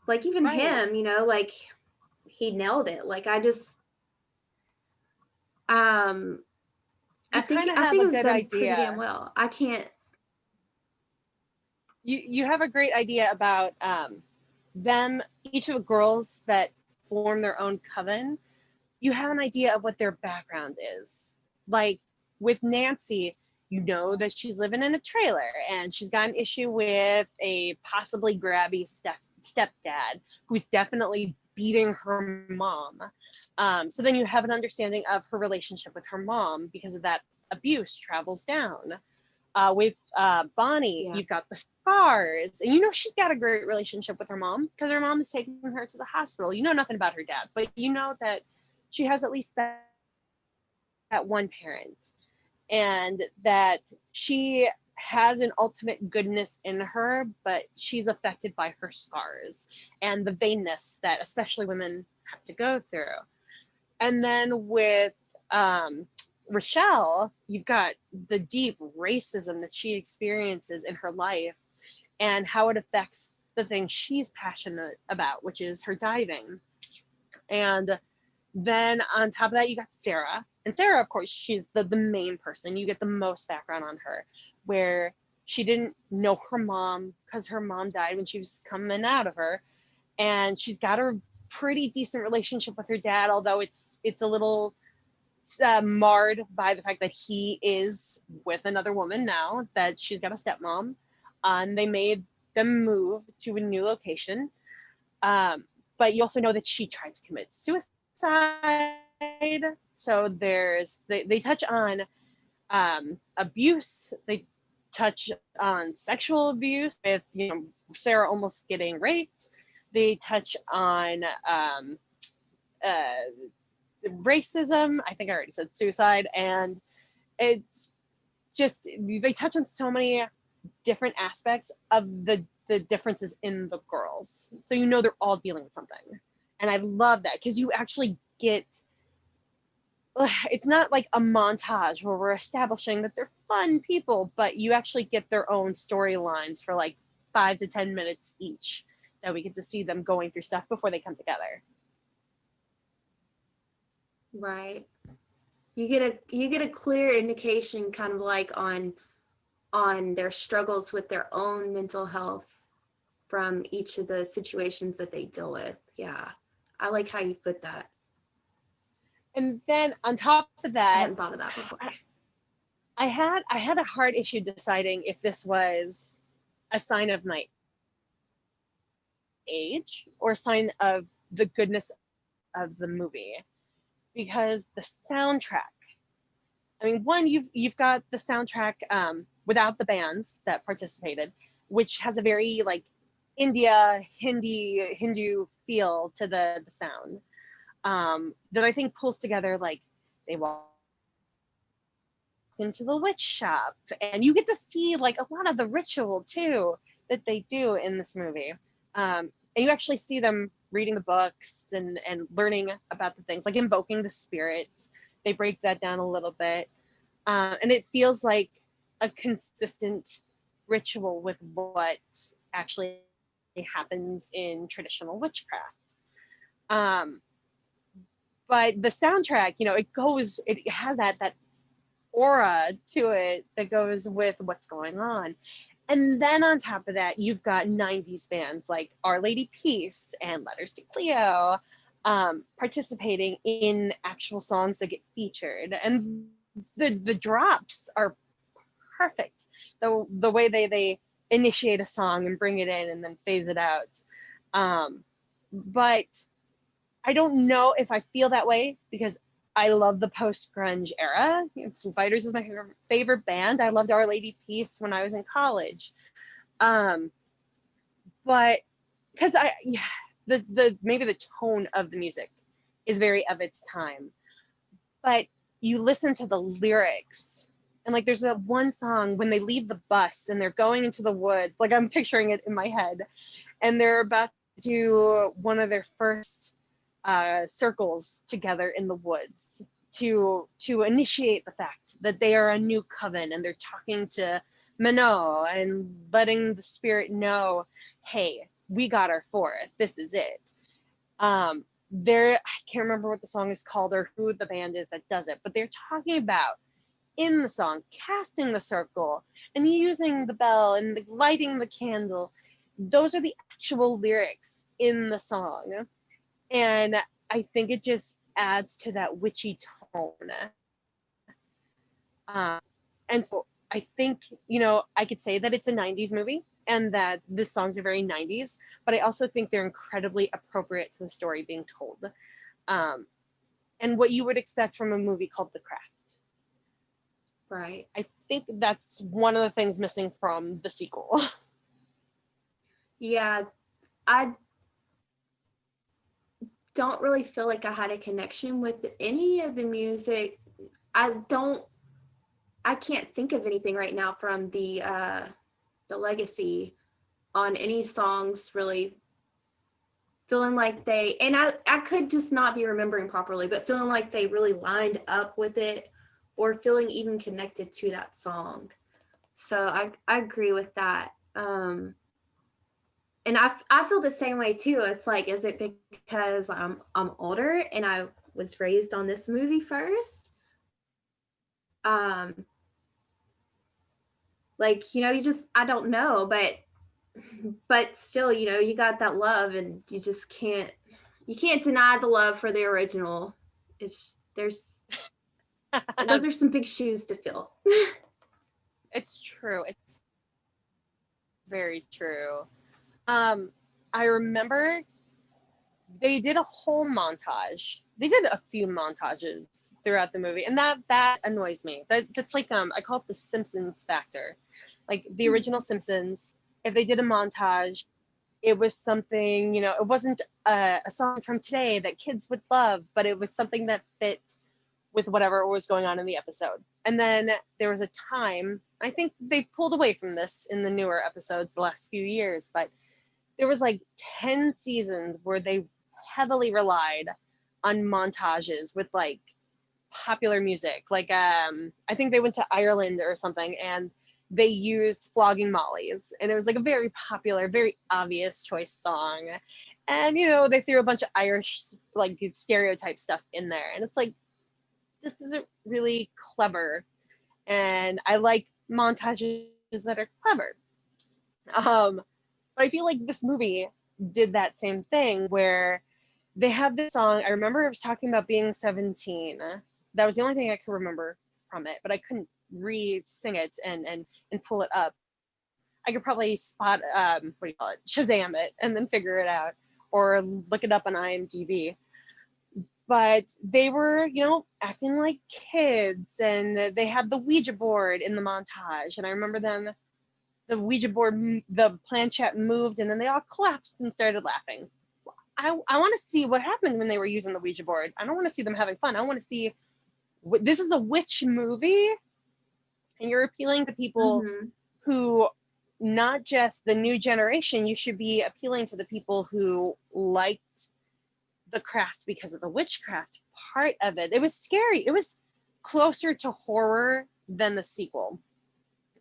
Like even Right. him, like he nailed it. Like um, You kind of I have think a it was good done pretty damn idea. well. I can't. You have a great idea about them, each of the girls that form their own coven. You have an idea of what their background is. Like with Nancy, you know that she's living in a trailer and she's got an issue with a possibly grabby stepdad who's definitely beating her mom. So then you have an understanding of her relationship with her mom because of that abuse travels down. With Bonnie, Yeah. you've got the scars, and you know she's got a great relationship with her mom because her mom is taking her to the hospital. You know nothing about her dad, but you know that she has at least that one parent, and that she has an ultimate goodness in her, but she's affected by her scars and the vainness that especially women have to go through. And then with Rochelle, you've got the deep racism that she experiences in her life and how it affects the thing she's passionate about, which is her diving. And then on top of that, you got Sarah. And Sarah, of course, she's the main person. You get the most background on her, where she didn't know her mom because her mom died when she was coming out of her. And she's got a pretty decent relationship with her dad, although it's a little marred by the fact that he is with another woman now, that she's got a stepmom. They made them move to a new location. But you also know that she tried to commit suicide. So they touch on abuse. They touch on sexual abuse with, Sarah almost getting raped. They touch on racism. I think I already said suicide. And it's just, they touch on so many different aspects of the differences in the girls. So they're all dealing with something. And I love that because you actually get, it's not like a montage where we're establishing that they're fun people, but you actually get their own storylines for like 5 to 10 minutes each, that we get to see them going through stuff before they come together. Right. You get a clear indication kind of like on their struggles with their own mental health from each of the situations that they deal with. Yeah. I like how you put that. And then on top of that, I hadn't thought of that before. I had a hard issue deciding if this was a sign of my age or a sign of the goodness of the movie, because the soundtrack, I mean, one, you've got the soundtrack without the bands that participated, which has a very like India Hindu feel to the sound, that I think pulls together, like they walk into the witch shop and you get to see like a lot of the ritual too that they do in this movie, and you actually see them reading the books and learning about the things, like invoking the spirits. They break that down a little bit, and it feels like a consistent ritual with what actually happens in traditional witchcraft. But the soundtrack, it has that aura to it that goes with what's going on. And then on top of that, you've got 90s bands like Our Lady Peace and Letters to Cleo, participating in actual songs that get featured. And the drops are perfect. The way they initiate a song and bring it in and then phase it out. But I don't know if I feel that way because I love the post-grunge era. Foo Fighters is my favorite band. I loved Our Lady Peace when I was in college. But because maybe the tone of the music is very of its time. But you listen to the lyrics, and like there's that one song when they leave the bus and they're going into the woods, like I'm picturing it in my head, and they're about to do one of their first circles together in the woods to initiate the fact that they are a new coven, and they're talking to Minot and letting the spirit know, hey, we got our fourth, this is it. I can't remember what the song is called or who the band is that does it, but they're talking about in the song casting the circle and using the bell and lighting the candle. Those are the actual lyrics in the song. And I think it just adds to that witchy tone. And so I think, I could say that it's a 90s movie and that the songs are very 90s, but I also think they're incredibly appropriate to the story being told. And what you would expect from a movie called The Craft. Right. I think that's one of the things missing from the sequel. Yeah, I don't really feel like I had a connection with any of the music I can't think of anything right now from the legacy on any songs really feeling like they, and I could just not be remembering properly, but feeling like they really lined up with it or feeling even connected to that song. So I agree with that. And I feel the same way too. It's like, is it because I'm older and I was raised on this movie first? Like, you know, you just, I don't know, but still, you know, you got that love and you just you can't deny the love for the original. It's those are some big shoes to fill. It's true. It's very true. I remember they did a whole montage. They did a few montages throughout the movie, and that annoys me. That's like I call it the Simpsons factor. Like the original Simpsons, if they did a montage, it was something, you know, it wasn't a song from today that kids would love, but it was something that fit with whatever was going on in the episode. And then there was a time, I think they pulled away from this in the newer episodes the last few years, but there was like 10 seasons where they heavily relied on montages with like popular music. Like I think they went to Ireland or something and they used Flogging Molly's, and it was like a very popular, very obvious choice song. And you know, they threw a bunch of Irish like stereotype stuff in there, and it's like, this isn't really clever. And I like montages that are clever. But I feel like this movie did that same thing where they had this song. I remember it was talking about being 17. That was the only thing I could remember from it, but I couldn't re-sing it and pull it up. I could probably spot what do you call it, Shazam it, and then figure it out, or look it up on IMDb. But they were, you know, acting like kids, and they had the Ouija board in the montage. And I remember them, the Ouija board, the planchette moved, and then they all collapsed and started laughing. I want to see what happened when they were using the Ouija board. I don't want to see them having fun. I want to see, this is a witch movie, and you're appealing to people who, not just the new generation, you should be appealing to the people who liked the craft because of the witchcraft part of it. It was scary. It was closer to horror than the sequel.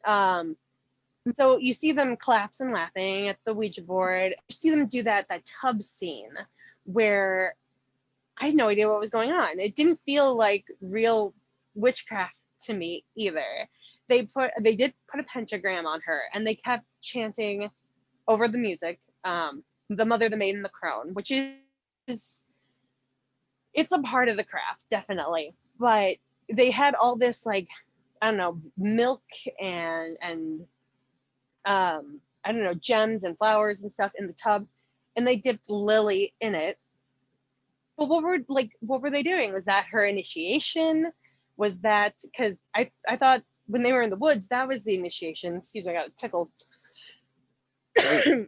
So you see them collapse and laughing at the Ouija board. You see them do that tub scene where I had no idea what was going on. It didn't feel like real witchcraft to me either. They did put a pentagram on her, and they kept chanting over the music, the Mother, the Maiden, the Crone, which is, it's a part of the craft, definitely. But they had all this, like, I don't know, milk and I don't know, gems and flowers and stuff in the tub, and they dipped Lily in it. But what were they doing? Was that her initiation? Was that, because I thought when they were in the woods, that was the initiation. Excuse me, I got tickled. But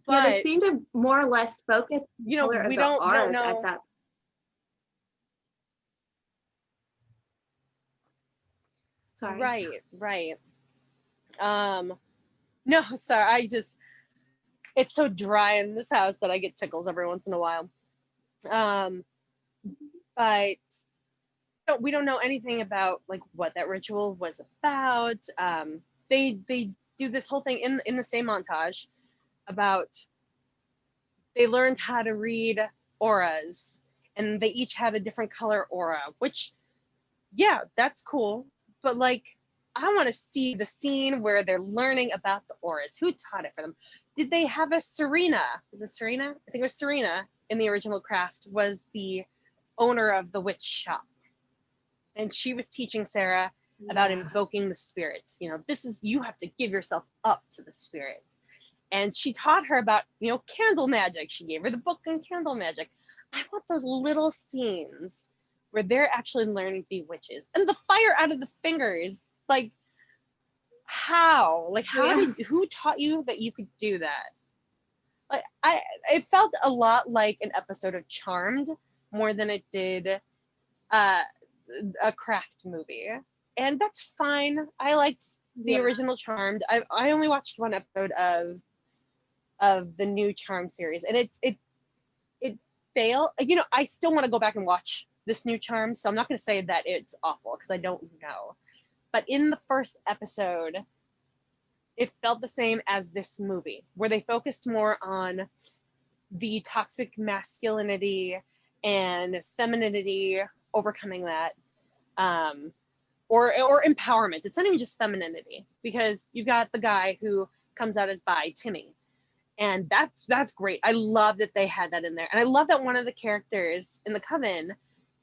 yeah, they seem to more or less focus, you know, we don't know at that. Sorry. Right. No, sorry, it's so dry in this house that I get tickles every once in a while. But we don't know anything about like what that ritual was about. They do this whole thing in the same montage about, they learned how to read auras, and they each had a different color aura, which, yeah, that's cool. But like, I want to see the scene where they're learning about the auras. Who taught it for them? Did they have a Serena? Was it Serena? I think it was Serena in the original craft, was the owner of the witch shop. And she was teaching Sarah about invoking the spirit. You know, you have to give yourself up to the spirit. And she taught her about, you know, candle magic. She gave her the book on candle magic. I want those little scenes where they're actually learning to be witches. And the fire out of the fingers, like, how? Like, who taught you that you could do that? Like, it felt a lot like an episode of Charmed, more than it did a craft movie. And that's fine. I liked the original Charmed. I only watched one episode of the new Charmed series, and it failed. You know, I still want to go back and watch this new Charmed, so I'm not going to say that it's awful because I don't know. But in the first episode, it felt the same as this movie, where they focused more on the toxic masculinity and femininity, overcoming that, or empowerment. It's not even just femininity, because you've got the guy who comes out as bi, Timmy, and that's great. I love that they had that in there, and I love that one of the characters in the Coven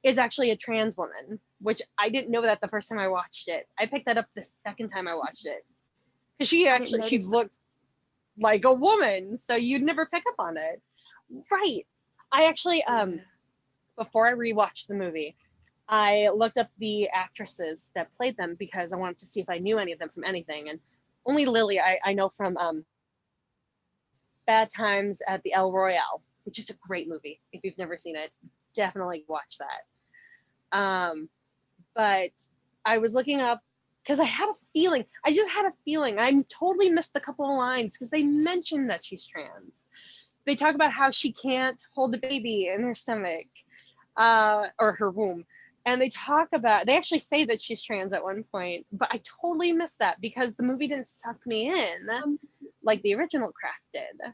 is actually a trans woman, which I didn't know that the first time I watched it. I picked that up the second time I watched it, because she looks like a woman, so you'd never pick up on it. Right. I actually before I rewatched the movie, I looked up the actresses that played them because I wanted to see if I knew any of them from anything, and only Lily I know from Bad Times at the El Royale, which is a great movie. If you've never seen it, definitely watch that. But I was looking up because I just had a feeling. I totally missed a couple of lines because they mentioned that she's trans. They talk about how she can't hold a baby in her stomach or her womb. And they actually say that she's trans at one point, but I totally missed that because the movie didn't suck me in like the original Craft did.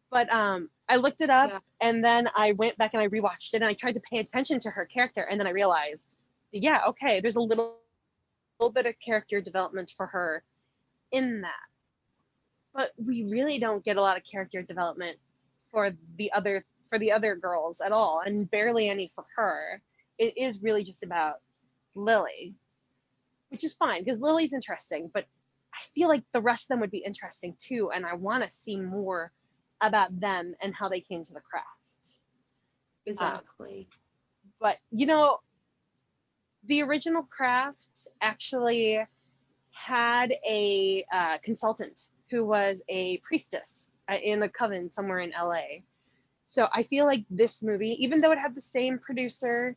But I looked it up, and then I went back and I rewatched it, and I tried to pay attention to her character, and then I realized, yeah, okay, there's a little bit of character development for her in that. But we really don't get a lot of character development for the other girls at all, and barely any for her. It is really just about Lily, which is fine because Lily's interesting, but I feel like the rest of them would be interesting too, and I want to see more about them and how they came to the craft. Exactly. But you know, the original Craft actually had a consultant who was a priestess in a coven somewhere in LA. So I feel like this movie, even though it had the same producer,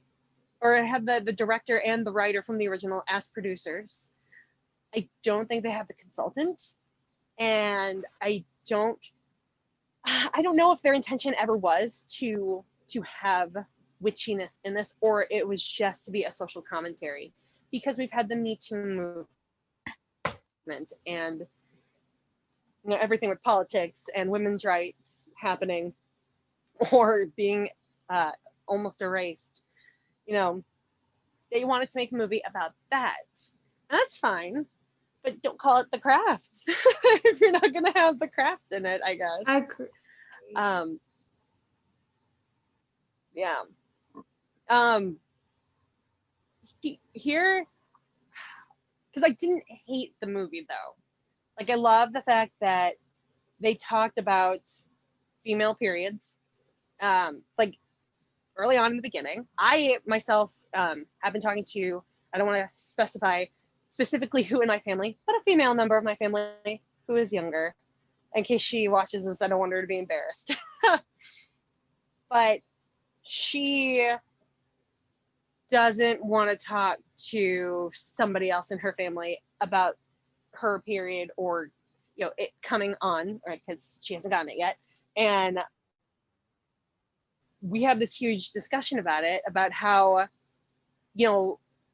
or it had the director and the writer from the original as producers, I don't think they had the consultant. And I don't know if their intention ever was to have witchiness in this, or it was just to be a social commentary, because we've had the Me Too movement and everything with politics and women's rights happening or being almost erased. They wanted to make a movie about that, and that's fine, but don't call it The Craft if you're not gonna have the craft in it, I guess. I agree. Yeah. Here, because I didn't hate the movie though. Like, I love the fact that they talked about female periods, like early on in the beginning. I myself have been talking to, I don't want to specify specifically who in my family, but a female member of my family who is younger, in case she watches this. I don't want her to be embarrassed. But she doesn't want to talk to somebody else in her family about her period, or it coming on, right, because she hasn't gotten it yet. And we have this huge discussion about it, about how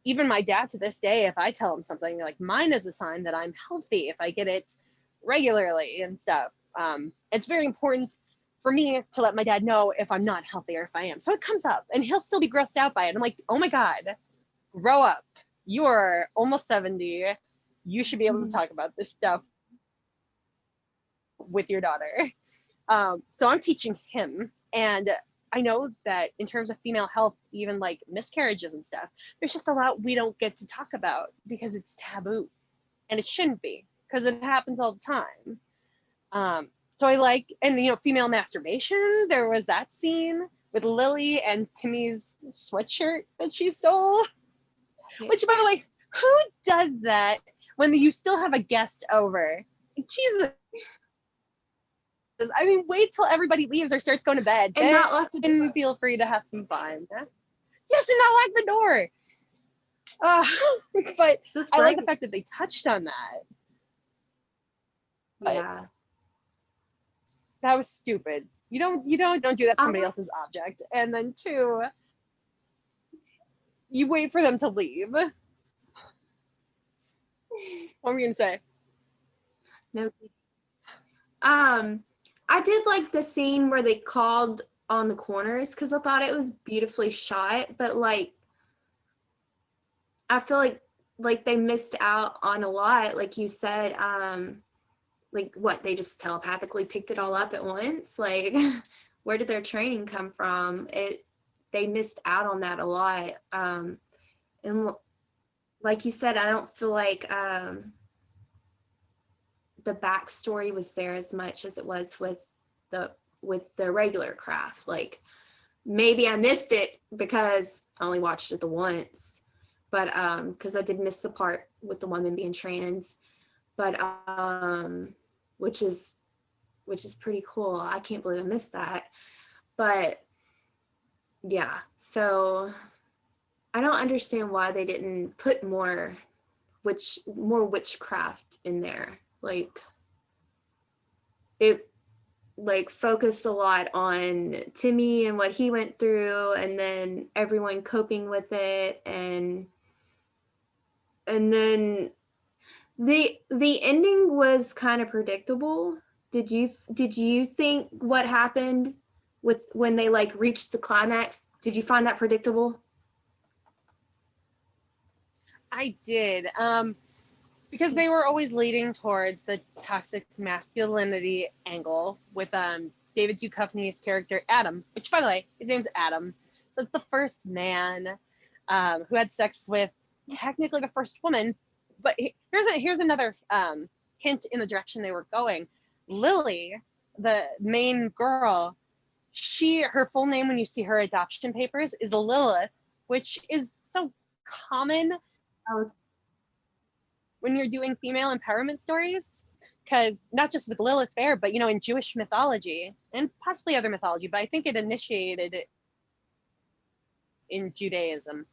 even my dad to this day, if I tell him something, like, mine is a sign that I'm healthy if I get it regularly and stuff. It's very important for me to let my dad know if I'm not healthy or if I am. So it comes up, and he'll still be grossed out by it. I'm like, oh my God, grow up. You are almost 70. You should be able to talk about this stuff with your daughter. So I'm teaching him. And I know that in terms of female health, even like miscarriages and stuff, there's just a lot we don't get to talk about because it's taboo. And it shouldn't be, because it happens all the time. So I like, and female masturbation, there was that scene with Lily and Timmy's sweatshirt that she stole. Which, by the way, who does that when you still have a guest over? Jesus I mean, wait till everybody leaves or starts going to bed. And not lock the door. Then feel free to have some fun. Yes, and not lock the door. But That's I like right. the fact that they touched on that. But Yeah. that was stupid. You don't do that to somebody Um, else's object. And then 2, you wait for them to leave. What were you gonna say? no. I did like the scene where they called on the corners because I thought it was beautifully shot, but like I feel like they missed out on a lot, like you said. Like what, they just telepathically picked it all up at once? Like where did their training come from? They missed out on that a lot. And like you said, I don't feel like the backstory was there as much as it was with the regular craft. Like maybe I missed it because I only watched it the once, but because I did miss the part with the woman being trans, but which is pretty cool. I can't believe I missed that. But yeah, so I don't understand why they didn't put more witchcraft in there. Like it like focused a lot on Timmy and what he went through, and then everyone coping with it, and then the ending was kind of predictable. Did you think what happened with when they like reached the climax? Did you find that predictable? I did. Because they were always leading towards the toxic masculinity angle with David Duchovny's character Adam, which by the way, his name's Adam. So it's the first man who had sex with technically the first woman. But here's another hint in the direction they were going. Lily, the main girl, her full name when you see her adoption papers is Lilith, which is so common when you're doing female empowerment stories, because not just with Lilith Fair, but in Jewish mythology and possibly other mythology, but I think it initiated it in Judaism.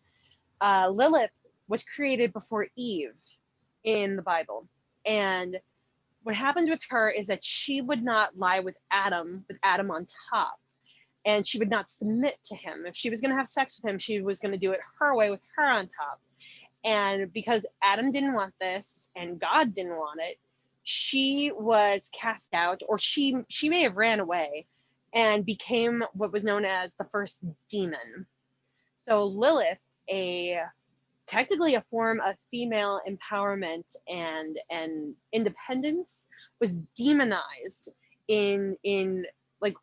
Lilith was created before Eve in the Bible, and what happened with her is that she would not lie with Adam on top, and she would not submit to him. If she was going to have sex with him, she was going to do it her way with her on top. And because Adam didn't want this and God didn't want it, she was cast out, or she may have ran away and became what was known as the first demon. So Lilith, technically a form of female empowerment and independence, was demonized in like,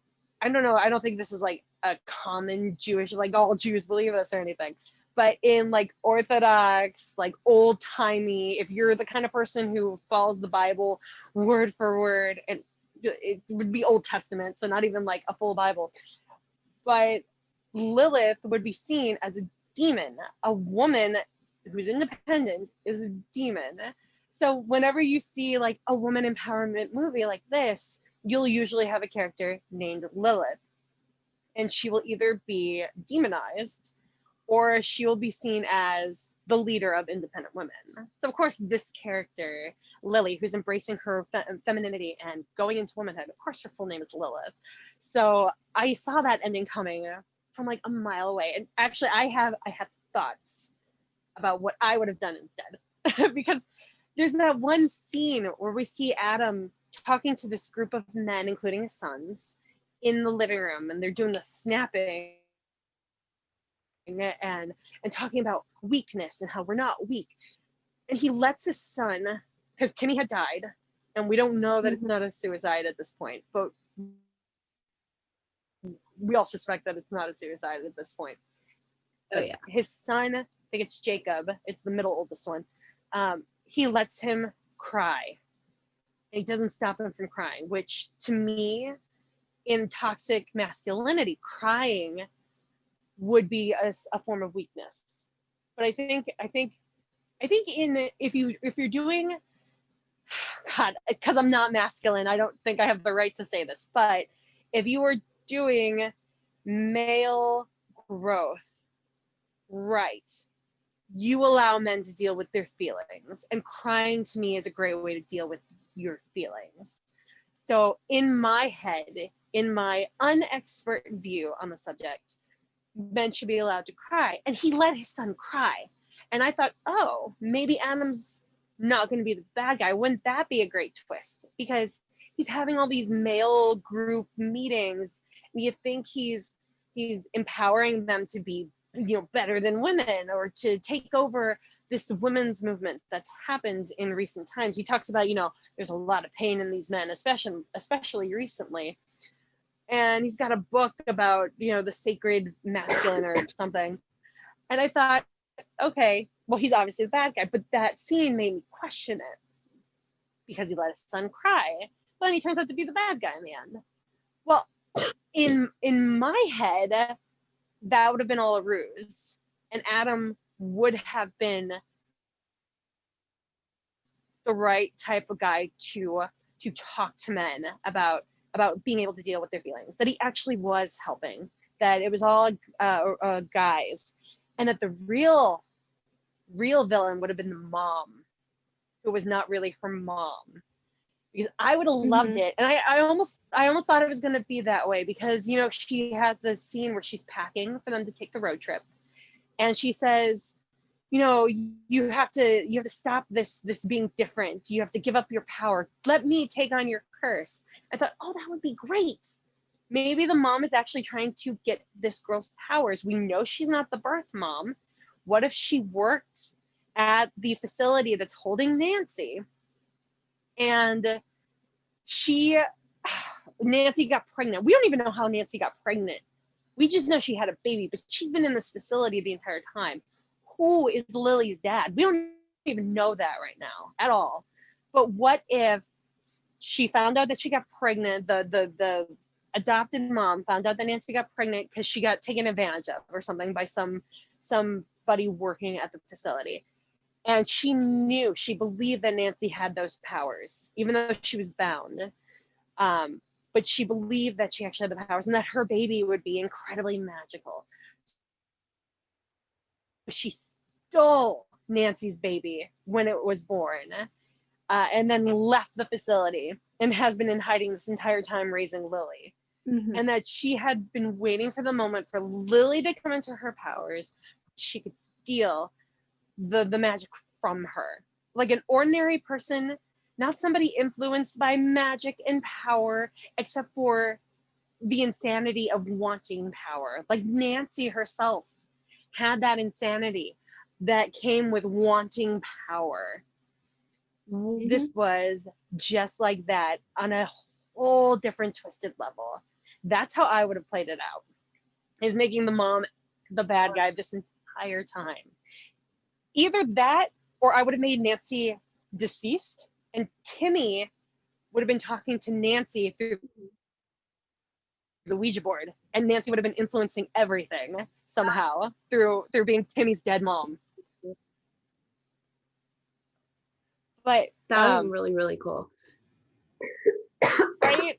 I don't know, I don't think this is like a common Jewish, like all Jews believe this or anything, but in like Orthodox, like old timey, if you're the kind of person who follows the Bible word for word, and it would be Old Testament, so not even like a full Bible, but Lilith would be seen as a demon. A woman who's independent is a demon. So whenever you see like a woman empowerment movie like this, you'll usually have a character named Lilith, and she will either be demonized or she will be seen as the leader of independent women. So of course this character, Lily, who's embracing her femininity and going into womanhood, of course her full name is Lilith. So I saw that ending coming from like a mile away. And actually I had thoughts about what I would have done instead. Because there's that one scene where we see Adam talking to this group of men, including his sons, in the living room, and they're doing the snapping and talking about weakness and how we're not weak. And he lets his son, because Timmy had died, and we don't know that it's not a suicide at this point, but we all suspect that it's not a suicide at this point. Oh yeah. His son, I think it's Jacob, it's the middle oldest one, he lets him cry. And he doesn't stop him from crying, which to me, in toxic masculinity, crying would be a form of weakness. But I think in if you're doing God, because I'm not masculine, I don't think I have the right to say this, but if you were doing male growth right, you allow men to deal with their feelings, and crying to me is a great way to deal with your feelings. So in my head, in my unexpert view on the subject, men should be allowed to cry. And he let his son cry. And I thought, oh, maybe Adam's not going to be the bad guy. Wouldn't that be a great twist? Because he's having all these male group meetings, and you think he's empowering them to be, better than women, or to take over this women's movement that's happened in recent times. He talks about, there's a lot of pain in these men, especially recently. And he's got a book about, the sacred masculine or something. And I thought, okay, well, he's obviously the bad guy, but that scene made me question it because he let his son cry. But then he turns out to be the bad guy in the end. Well, in my head, that would have been all a ruse. And Adam would have been the right type of guy to talk to men about being able to deal with their feelings, that he actually was helping, that it was all guys, and that the real villain would have been the mom, who was not really her mom. Because I would have loved it, and I almost thought it was going to be that way, because she has the scene where she's packing for them to take the road trip, and she says, you have to stop this being different. You have to give up your power. Let me take on your curse. I thought, oh, that would be great. Maybe the mom is actually trying to get this girl's powers. We know she's not the birth mom. What if she worked at the facility that's holding Nancy, and Nancy got pregnant? We don't even know how Nancy got pregnant. We just know she had a baby, but she's been in this facility the entire time. Who is Lily's dad? We don't even know that right now at all. But what if she found out that she got pregnant, the adopted mom found out that Nancy got pregnant because she got taken advantage of or something by somebody working at the facility. And she believed that Nancy had those powers, even though she was bound. But she believed that she actually had the powers and that her baby would be incredibly magical. She stole Nancy's baby when it was born, and then left the facility and has been in hiding this entire time raising Lily. And that she had been waiting for the moment for Lily to come into her powers. She could steal the magic from her. Like an ordinary person, not somebody influenced by magic and power, except for the insanity of wanting power. Like Nancy herself had that insanity that came with wanting power. This was just like that on a whole different twisted level. That's how I would have played it out, is making the mom the bad guy this entire time. Either that, or I would have made Nancy deceased, and Timmy would have been talking to Nancy through the Ouija board, and Nancy would have been influencing everything somehow through being Timmy's dead mom. But that would be really, really cool. Right?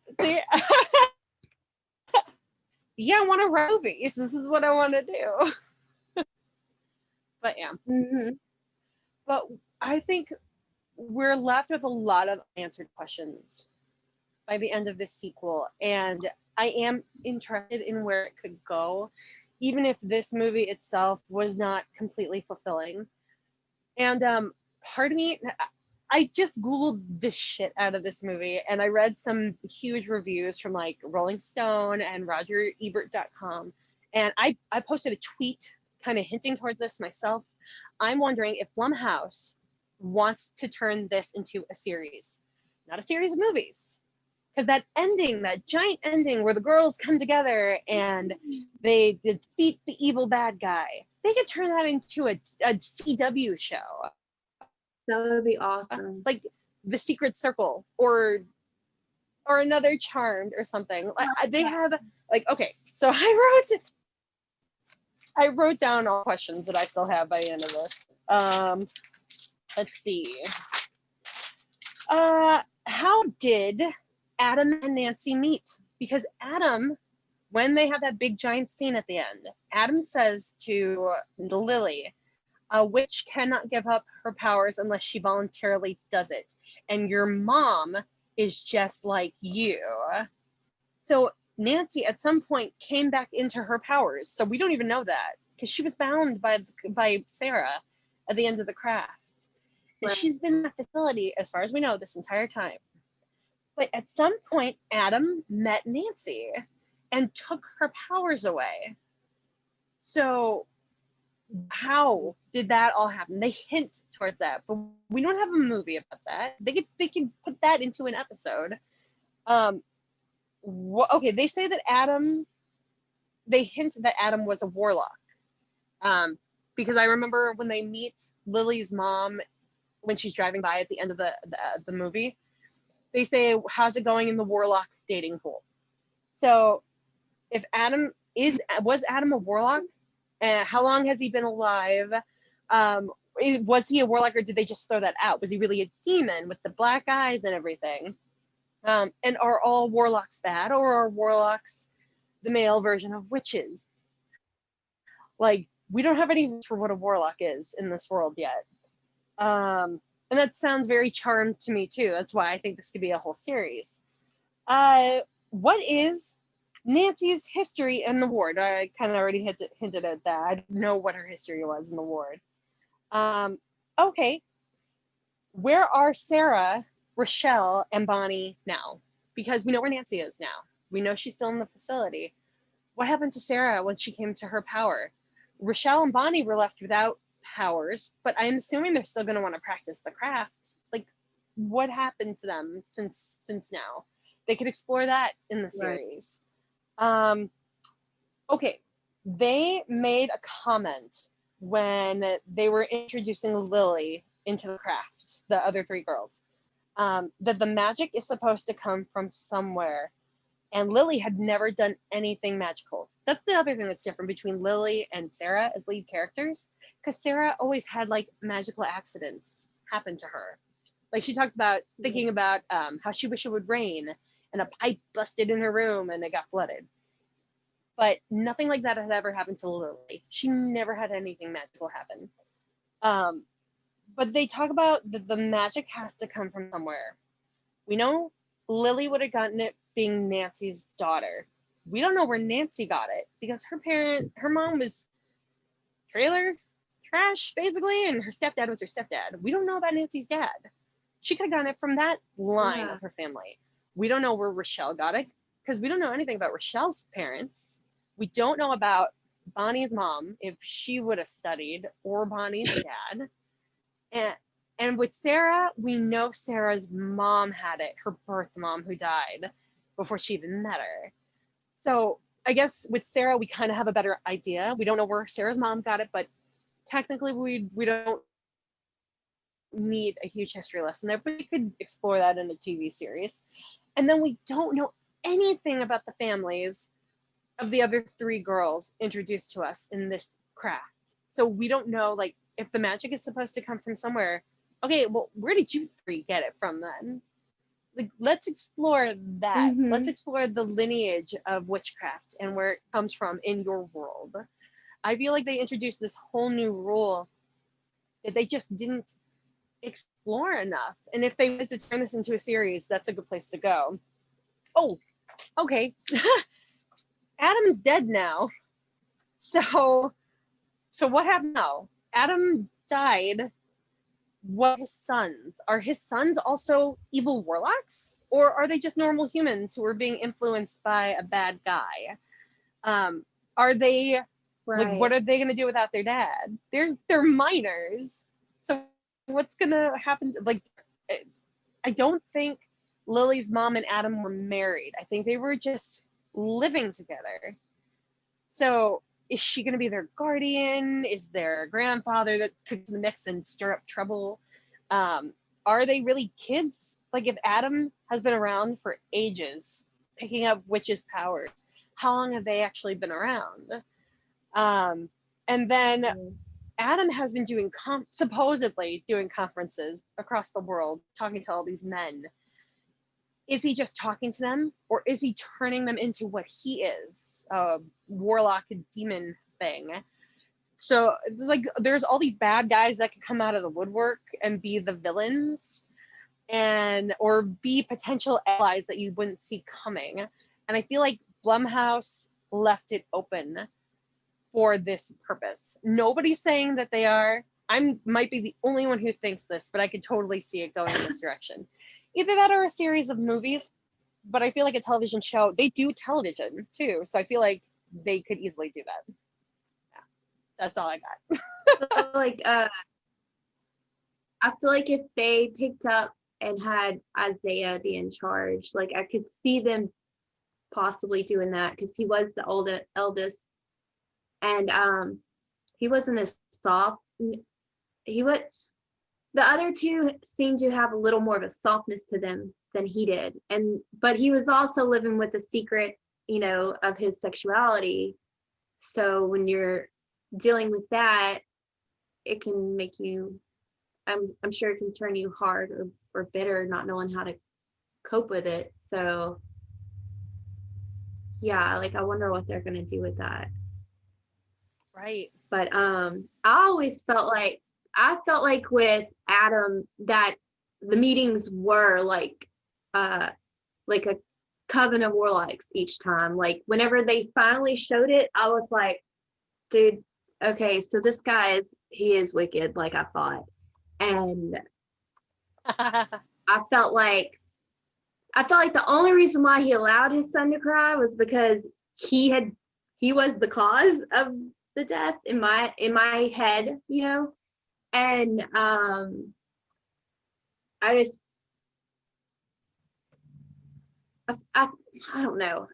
Yeah, I want to write movies. This is what I want to do. But yeah. But I think we're left with a lot of unanswered questions by the end of this sequel, and I am interested in where it could go, even if this movie itself was not completely fulfilling. And part of me, I just Googled the shit out of this movie, and I read some huge reviews from like Rolling Stone and RogerEbert.com, and I posted a tweet kind of hinting towards this myself. I'm wondering if Blumhouse wants to turn this into a series, not a series of movies. Because that ending, that giant ending where the girls come together and they defeat the evil bad guy, they could turn that into a CW show. That would be awesome. Like The Secret Circle or another Charmed or something. They have like, okay, so I wrote down all questions that I still have by the end of this. Let's see. how did Adam and Nancy meet? Because Adam, when they have that big giant scene at the end, Adam says to Lily, a witch cannot give up her powers unless she voluntarily does it. And your mom is just like you. So Nancy at some point came back into her powers. So we don't even know that because she was bound by Sarah at the end of the craft. And Right. she's been in that facility, as far as we know, this entire time. But at some point, Adam met Nancy and took her powers away. So how did that all happen? They hint towards that, but we don't have a movie about that. They can put that into an episode. Okay, they say that they hint that Adam was a warlock. Because I remember when they meet Lily's mom when she's driving by at the end of the movie, they say, how's it going in the warlock dating pool? So if was Adam a warlock? How long has he been alive? Was he a warlock, or did they just throw that out? Was he really a demon with the black eyes and everything? And are all warlocks bad, or are warlocks the male version of witches? Like, we don't have any rules for what a warlock is in this world yet. And that sounds very charmed to me too. That's why I think this could be a whole series. What is Nancy's history in the ward? I kind of already hinted at that. I didn't know what her history was in the ward. Okay. Where are Sarah, Rochelle, and Bonnie now? Because we know where Nancy is now. We know she's still in the facility. What happened to Sarah when she came to her power? Rochelle and Bonnie were left without powers, but I'm assuming they're still going to want to practice the craft. Like, what happened to them since now? They could explore that in the series. Right. Okay, they made a comment when they were introducing Lily into the craft, the other three girls, that the magic is supposed to come from somewhere. And Lily had never done anything magical. That's the other thing that's different between Lily and Sarah as lead characters, because Sarah always had like magical accidents happen to her. Like, she talked about thinking about how she wished it would rain and a pipe busted in her room and it got flooded. But nothing like that had ever happened to Lily. She never had anything magical happen. But they talk about the magic has to come from somewhere. We know Lily would have gotten it being Nancy's daughter. We don't know where Nancy got it because her mom was trailer trash, basically, and her stepdad was her stepdad. We don't know about Nancy's dad. She could have gotten it from that line of her family. We don't know where Rochelle got it because we don't know anything about Rochelle's parents. We don't know about Bonnie's mom, if she would have studied, or Bonnie's dad. And with Sarah, we know Sarah's mom had it, her birth mom who died before she even met her. So I guess with Sarah, we kind of have a better idea. We don't know where Sarah's mom got it, but technically we don't need a huge history lesson there, but we could explore that in a TV series. And then we don't know anything about the families of the other three girls introduced to us in this craft. So we don't know, like, if the magic is supposed to come from somewhere. Okay, well, where did you three get it from then? Like, let's explore that. Mhm. Let's explore the lineage of witchcraft and where it comes from in your world. I feel like they introduced this whole new rule that they just didn't explore enough. And if they wanted to turn this into a series, that's a good place to go. Oh, okay. Adam's dead now. So what happened now? Adam died. What his sons? Are his sons also evil warlocks? Or are they just normal humans who are being influenced by a bad guy? Are they, like, what are they going to do without their dad? They're minors. So what's going to happen? Like, I don't think Lily's mom and Adam were married. I think they were just living together. So is she going to be their guardian? Is there a grandfather that could the mix and stir up trouble? Are they really kids? Like, if Adam has been around for ages, picking up witches' powers, how long have they actually been around? And then Adam has been supposedly doing conferences across the world, talking to all these men. is he just talking to them, or is he turning them into what he is, a warlock demon thing? So like there's all these bad guys that can come out of the woodwork and be the villains, and or be potential allies that you wouldn't see coming. And I feel like Blumhouse left it open for this purpose. Nobody's saying that they are. I might be the only one who thinks this, but I could totally see it going in this direction. Either that or a series of movies, but I feel like a television show, they do television too. So I feel like they could easily do that. Yeah, that's all I got. So, like, I feel like if they picked up and had Isaiah be in charge, like I could see them possibly doing that, because he was the eldest, and he wasn't as soft. He was, the other two seemed to have a little more of a softness to them than he did, but he was also living with a secret, of his sexuality. So when you're dealing with that, it can make you, I'm sure it can turn you hard or bitter, not knowing how to cope with it. So yeah, like I wonder what they're gonna do with that. Right. But I felt like with Adam that the meetings were like a coven of warlocks each time. Like whenever they finally showed it, I was like, dude, okay, so this guy he is wicked, like I thought. And I felt like the only reason why he allowed his son to cry was because he was the cause of the death in my head, and I just I don't know,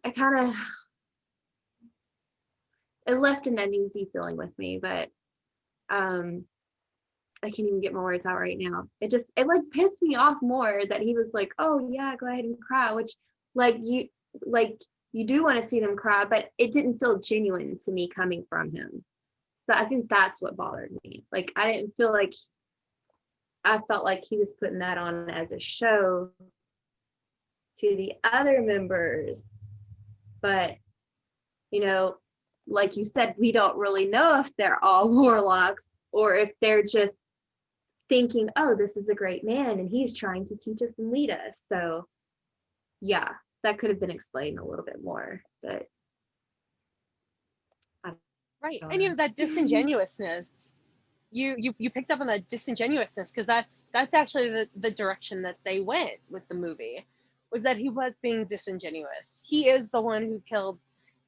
it left an uneasy feeling with me, but I can't even get my words out right now. It like pissed me off more that he was like, oh yeah, go ahead and cry, which you do want to see them cry, but it didn't feel genuine to me coming from him. So I think that's what bothered me. Like I didn't feel like, I felt like he was putting that on as a show to the other members. But, like you said, we don't really know if they're all warlocks or if they're just thinking, oh, this is a great man and he's trying to teach us and lead us. So yeah, that could have been explained a little bit more, but right. And that disingenuousness, you picked up on that disingenuousness, because that's actually the direction that they went with the movie, was that he was being disingenuous. He is the one who killed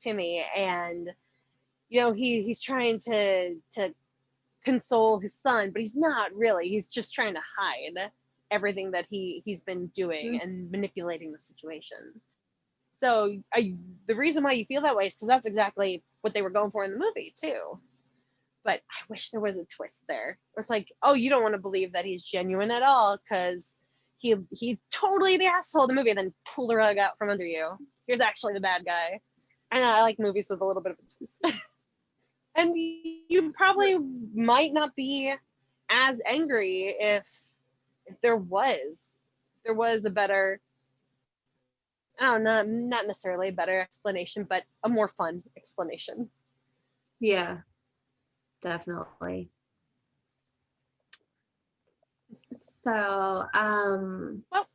Timmy, and he's trying to console his son, but he's not really. He's just trying to hide everything that he's been doing and manipulating the situation. So the reason why you feel that way is because that's exactly what they were going for in the movie too. But I wish there was a twist there. It's like, oh, you don't want to believe that he's genuine at all because he's totally the asshole of the movie, and then pull the rug out from under you. Here's actually the bad guy. And I like movies with a little bit of a twist. And you probably might not be as angry if there was a better, I don't know, not necessarily a better explanation, but a more fun explanation. Yeah, definitely. So, well,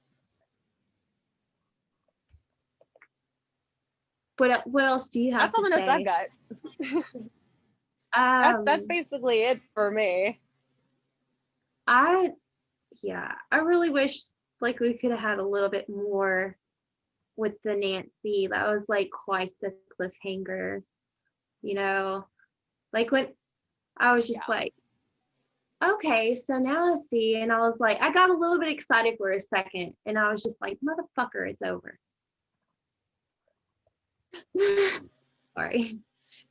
what else do you have? That's all the notes I've got. That's basically it for me. I really wish like we could have had a little bit more with the Nancy. That was like quite the cliffhanger, like when I was just like, okay, so now I see, and I was like, I got a little bit excited for a second, and I was just like, motherfucker, it's over. Sorry.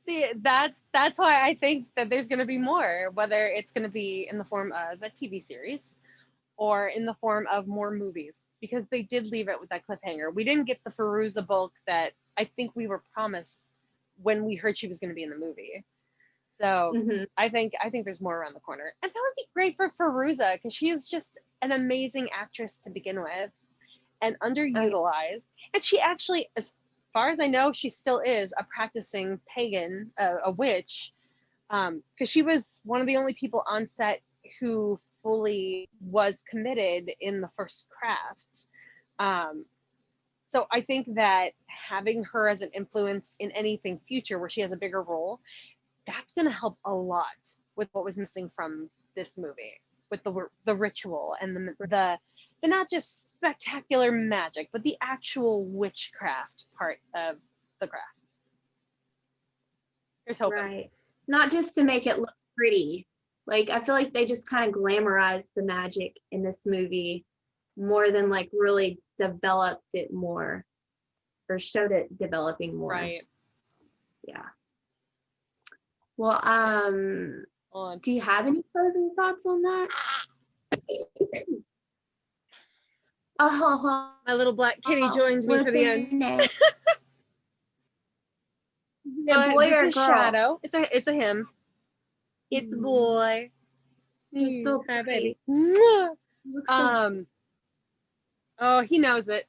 See, that's why I think that there's going to be more, whether it's going to be in the form of a TV series or in the form of more movies, because they did leave it with that cliffhanger. We didn't get the Fairuza bulk that I think we were promised when we heard she was going to be in the movie. So I think there's more around the corner, and that would be great for Fairuza because she is just an amazing actress to begin with, and underutilized. And she actually, as far as I know, she still is a practicing pagan, a witch, because she was one of the only people on set who fully was committed in the first craft. So I think that having her as an influence in anything future where she has a bigger role, that's going to help a lot with what was missing from this movie, with the ritual and the not just spectacular magic, but the actual witchcraft part of the craft. Here's hoping. Right. Not just to make it look pretty. Like, I feel like they just kind of glamorized the magic in this movie more than like really developed it more or showed it developing more. Right. Yeah. Well, do you have any closing thoughts on that? My little black kitty joins me for the end. A boy or a girl? Shadow. It's a him. It's a boy. He's so Hi, baby. so Oh, he knows it.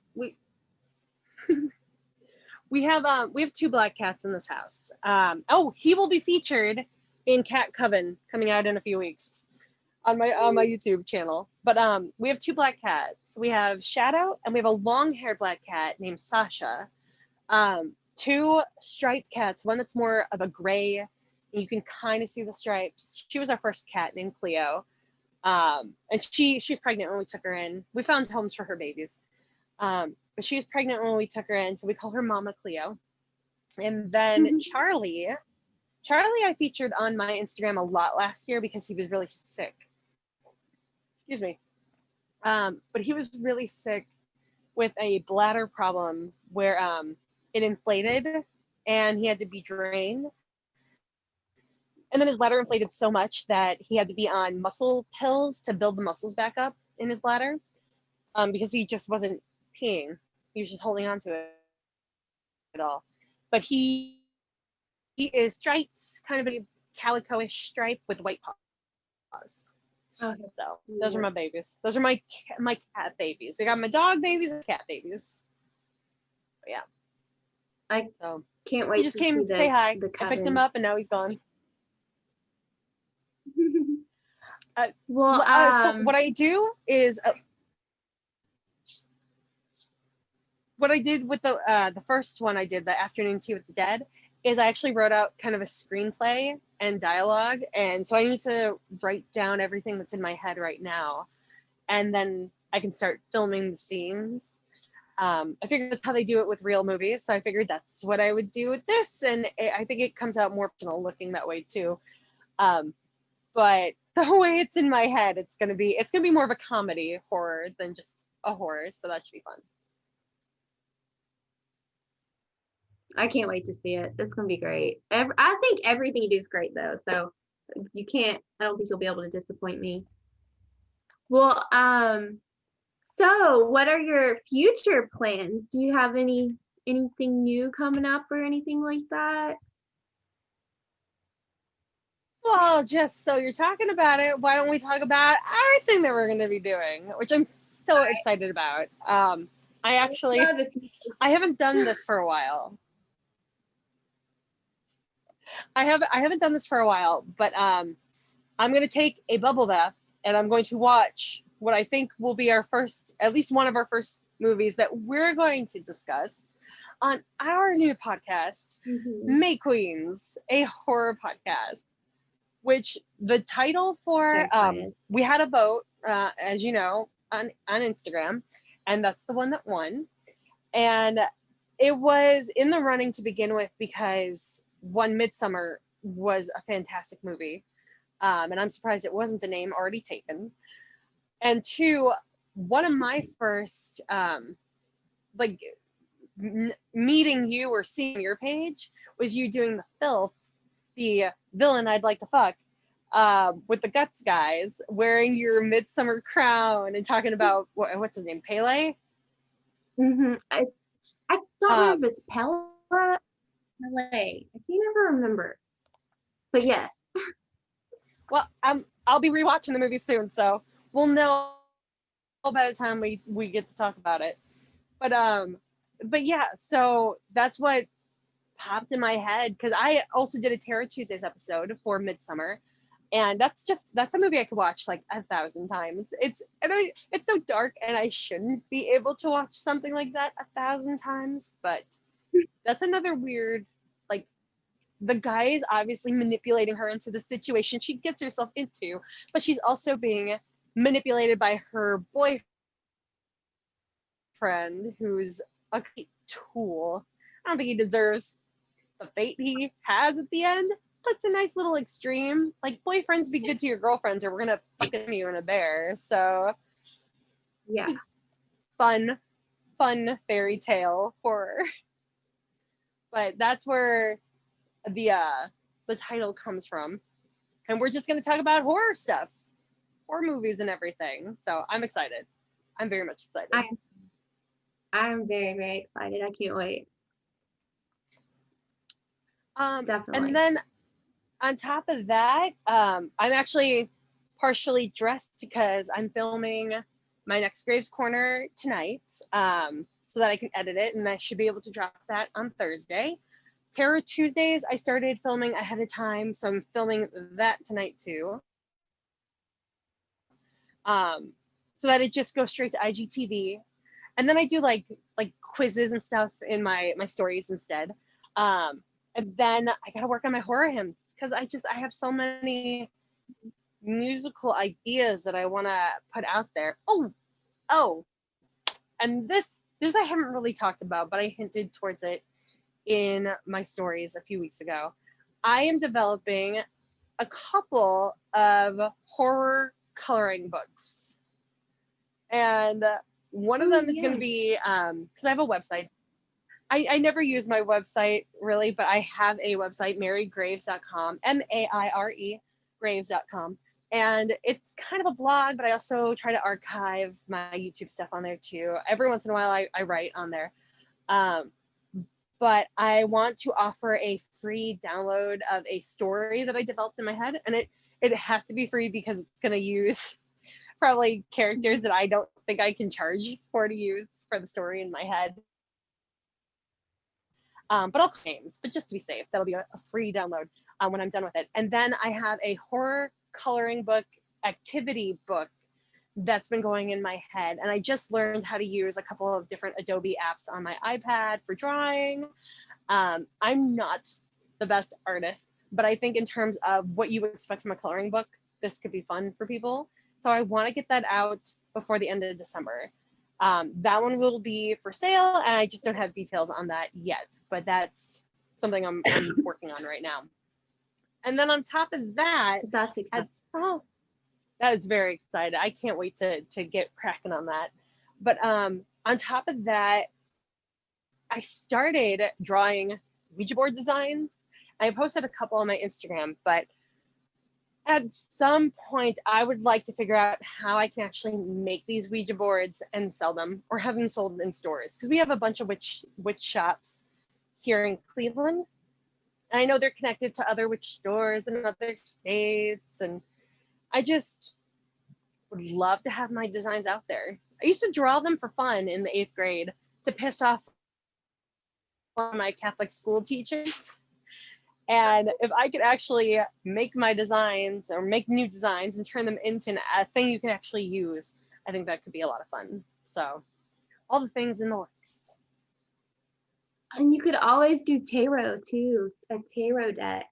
We have two black cats in this house. He will be featured in Cat Coven coming out in a few weeks on my YouTube channel. But we have two black cats. We have Shadow and we have a long-haired black cat named Sasha. Two striped cats, one that's more of a gray, and you can kind of see the stripes. She was our first cat named Cleo. And she's pregnant when we took her in. We found homes for her babies. But she was pregnant when we took her in, so we call her Mama Cleo. And then Charlie I featured on my Instagram a lot last year because he was really sick. Excuse me. But he was really sick with a bladder problem where it inflated and he had to be drained. And then his bladder inflated so much that he had to be on muscle pills to build the muscles back up in his bladder, because he just wasn't peeing. He was just holding on to it at all. But he is striped, kind of a calico-ish stripe with white paws. Okay. So those are my babies. Those are my cat babies. We got my dog babies and cat babies. But yeah. I can't wait. He just came to say hi. I picked him up and now he's gone. So what I do is what I did with the first one I did, the Afternoon Tea with the Dead, is I actually wrote out kind of a screenplay and dialogue, and so I need to write down everything that's in my head right now, and then I can start filming the scenes. I figured that's how they do it with real movies, so I figured that's what I would do with this, and I think it comes out more personal looking that way too. But the way it's in my head, it's gonna be more of a comedy horror than just a horror, so that should be fun. I can't wait to see it. It's gonna be great. I think everything you do is great though, so I don't think you'll be able to disappoint me. Well, so what are your future plans? Do you have anything new coming up or anything like that? Well, just so you're talking about it, why don't we talk about everything that we're going to be doing, which I'm so excited about. I haven't done this for a while. I haven't done this for a while, but I'm going to take a bubble bath and I'm going to watch what I think will be at least one of our first movies that we're going to discuss on our new podcast, May Queens, a horror podcast. Which the title for we had a vote, as you know, on Instagram, and that's the one that won. And it was in the running to begin with because one, Midsommar was a fantastic movie, and I'm surprised it wasn't a name already taken. And two, one of my first meeting you or seeing your page was you doing the filth, the villain I'd like to fuck, with the Guts guys, wearing your Midsommar crown and talking about what's his name, Pele? I don't remember if it's Pele. I can't ever remember. But yes. Well, I'll be rewatching the movie soon, so we'll know by the time we get to talk about it. But yeah, so that's what popped in my head, because I also did a Terror Tuesdays episode for Midsummer, and that's a movie I could watch like 1,000 times. It's so dark, and I shouldn't be able to watch something like that 1,000 times, but that's another weird, like, the guy is obviously manipulating her into the situation she gets herself into, but she's also being manipulated by her boyfriend, who's a tool. I don't think he deserves the fate he has at the end. But it's a nice little extreme. Like, boyfriends, be good to your girlfriends, or we're gonna fucking you in a bear. So Yeah. fun fairy tale horror. But that's where the title comes from. And we're just gonna talk about horror stuff, horror movies and everything. So I'm excited. I'm very much excited. I'm very, very excited. I can't wait. Definitely. And then on top of that, I'm actually partially dressed because I'm filming my next Graves Corner tonight, so that I can edit it, and I should be able to drop that on Thursday. Terror Tuesdays, I started filming ahead of time, so I'm filming that tonight too. So that it just goes straight to IGTV, and then I do like quizzes and stuff in my stories instead. And then I gotta work on my horror hymns, because I have so many musical ideas that I want to put out there. Oh, and this I haven't really talked about, but I hinted towards it in my stories a few weeks ago. I am developing a couple of horror coloring books, and one of them is going to be, because I have a website. I never use my website really, but I have a website, mairegraves.com, MAIRE graves.com. And it's kind of a blog, but I also try to archive my YouTube stuff on there too. Every once in a while I write on there. But I want to offer a free download of a story that I developed in my head. And it has to be free, because it's going to use probably characters that I don't think I can charge for to use for the story in my head. But I'll claim, but just to be safe, that'll be a free download when I'm done with it. And then I have a horror coloring book activity book that's been going in my head. And I just learned how to use a couple of different Adobe apps on my iPad for drawing. I'm not the best artist, but I think in terms of what you would expect from a coloring book, this could be fun for people. So I want to get that out before the end of December. That one will be for sale, and I just don't have details on that yet, but that's something I'm working on right now. And then on top of that, That's exciting. that is very exciting. I can't wait to get cracking on that. But on top of that, I started drawing Ouija board designs. I posted a couple on my Instagram, but at some point I would like to figure out how I can actually make these Ouija boards and sell them, or have them sold in stores, because we have a bunch of witch shops here in Cleveland, and I know they're connected to other witch stores in other states, and I just would love to have my designs out there. I used to draw them for fun in the 8th grade to piss off one of my Catholic school teachers. And if I could actually make my designs, or make new designs and turn them into a thing you can actually use, I think that could be a lot of fun. So all the things in the works. And you could always do tarot too, a tarot deck.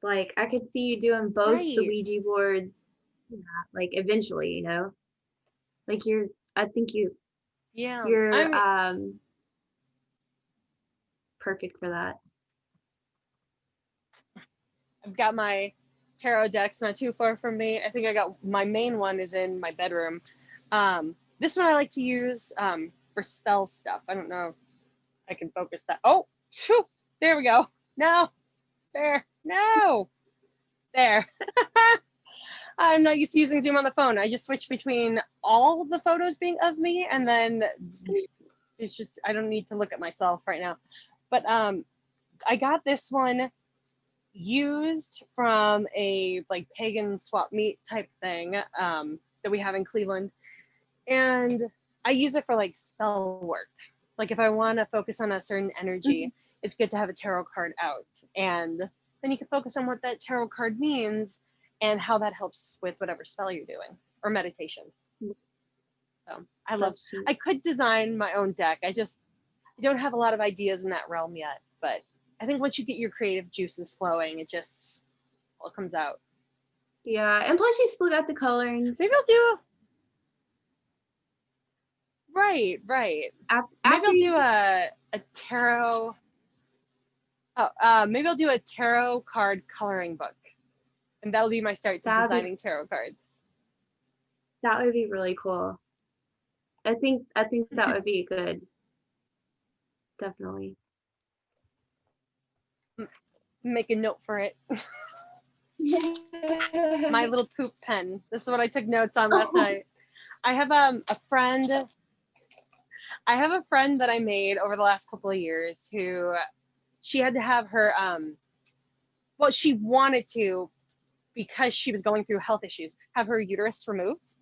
Like, I could see you doing both Right. the Ouija boards, like eventually, like I think you're perfect for that. I've got my tarot decks not too far from me. I think I got my main one is in my bedroom. This one I like to use for spell stuff. I don't know if I can focus that. Oh, whew, there we go. No, there, no, there. I'm not used to using Zoom on the phone. I just switch between all the photos being of me, and then it's just, I don't need to look at myself right now. But I got this one used from a like pagan swap meet type thing that we have in Cleveland. And I use it for like spell work. Like if I want to focus on a certain energy, it's good to have a tarot card out. And then you can focus on what that tarot card means and how that helps with whatever spell you're doing or meditation. So I could design my own deck. I don't have a lot of ideas in that realm yet, but I think once you get your creative juices flowing, it just all comes out. Yeah, and plus you still got the colorings. Maybe I'll do right. Maybe I'll do a tarot. Maybe I'll do a tarot card coloring book, and that'll be my start to designing tarot cards. That would be really cool. I think that would be good. Definitely. Make a note for it. My little poop pen. This is what I took notes on last night. I have a friend that I made over the last couple of years who she had to have her she wanted to, because she was going through health issues, have her uterus removed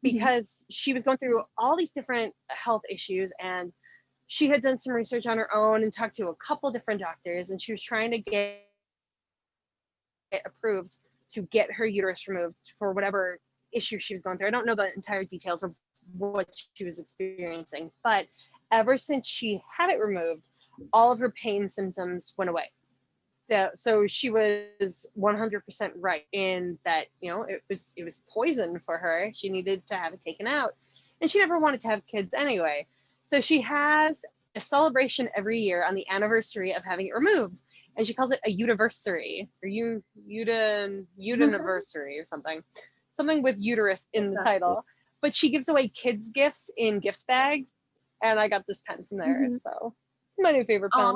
because she was going through all these different health issues, and she had done some research on her own and talked to a couple different doctors, and she was trying to get approved to get her uterus removed for whatever issue she was going through. I don't know the entire details of what she was experiencing, but ever since she had it removed, all of her pain symptoms went away. So she was 100% right in that, it was poison for her. She needed to have it taken out, and she never wanted to have kids anyway. So she has a celebration every year on the anniversary of having it removed, and she calls it a utiversary, or utaniversary or something with uterus in the title. But she gives away kids gifts in gift bags, and I got this pen from there. So it's my new favorite pen.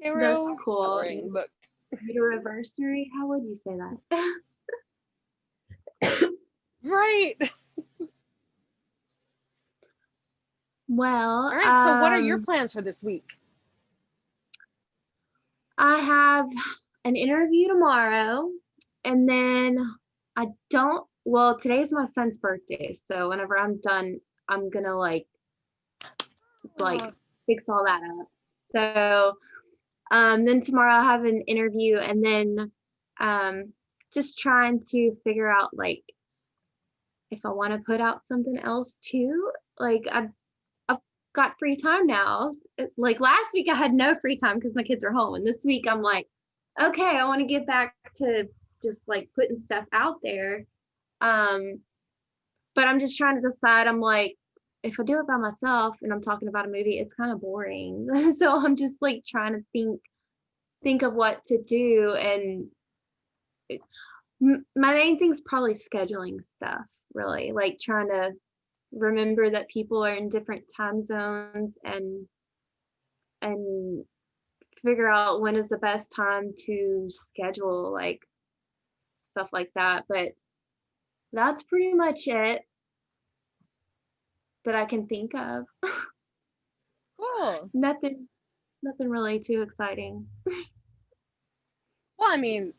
That's cool. Book. Utiversary? How would you say that? Right. Well, all right. So what are your plans for this week? I have an interview tomorrow, and then today's my son's birthday, so whenever I'm done, I'm gonna like fix all that up. So then tomorrow I have an interview, and then just trying to figure out like if I want to put out something else too. Like I've got free time now. Like last week I had no free time because my kids are home, and this week I'm like, okay, I want to get back to just like putting stuff out there. But I'm just trying to decide. I'm like, if I do it by myself and I'm talking about a movie, it's kind of boring. So I'm just like trying to think of what to do, and my main thing is probably scheduling stuff, really, like trying to remember that people are in different time zones and figure out when is the best time to schedule like stuff like that. But that's pretty much it that I can think of. Cool. Nothing really too exciting. Well, I mean,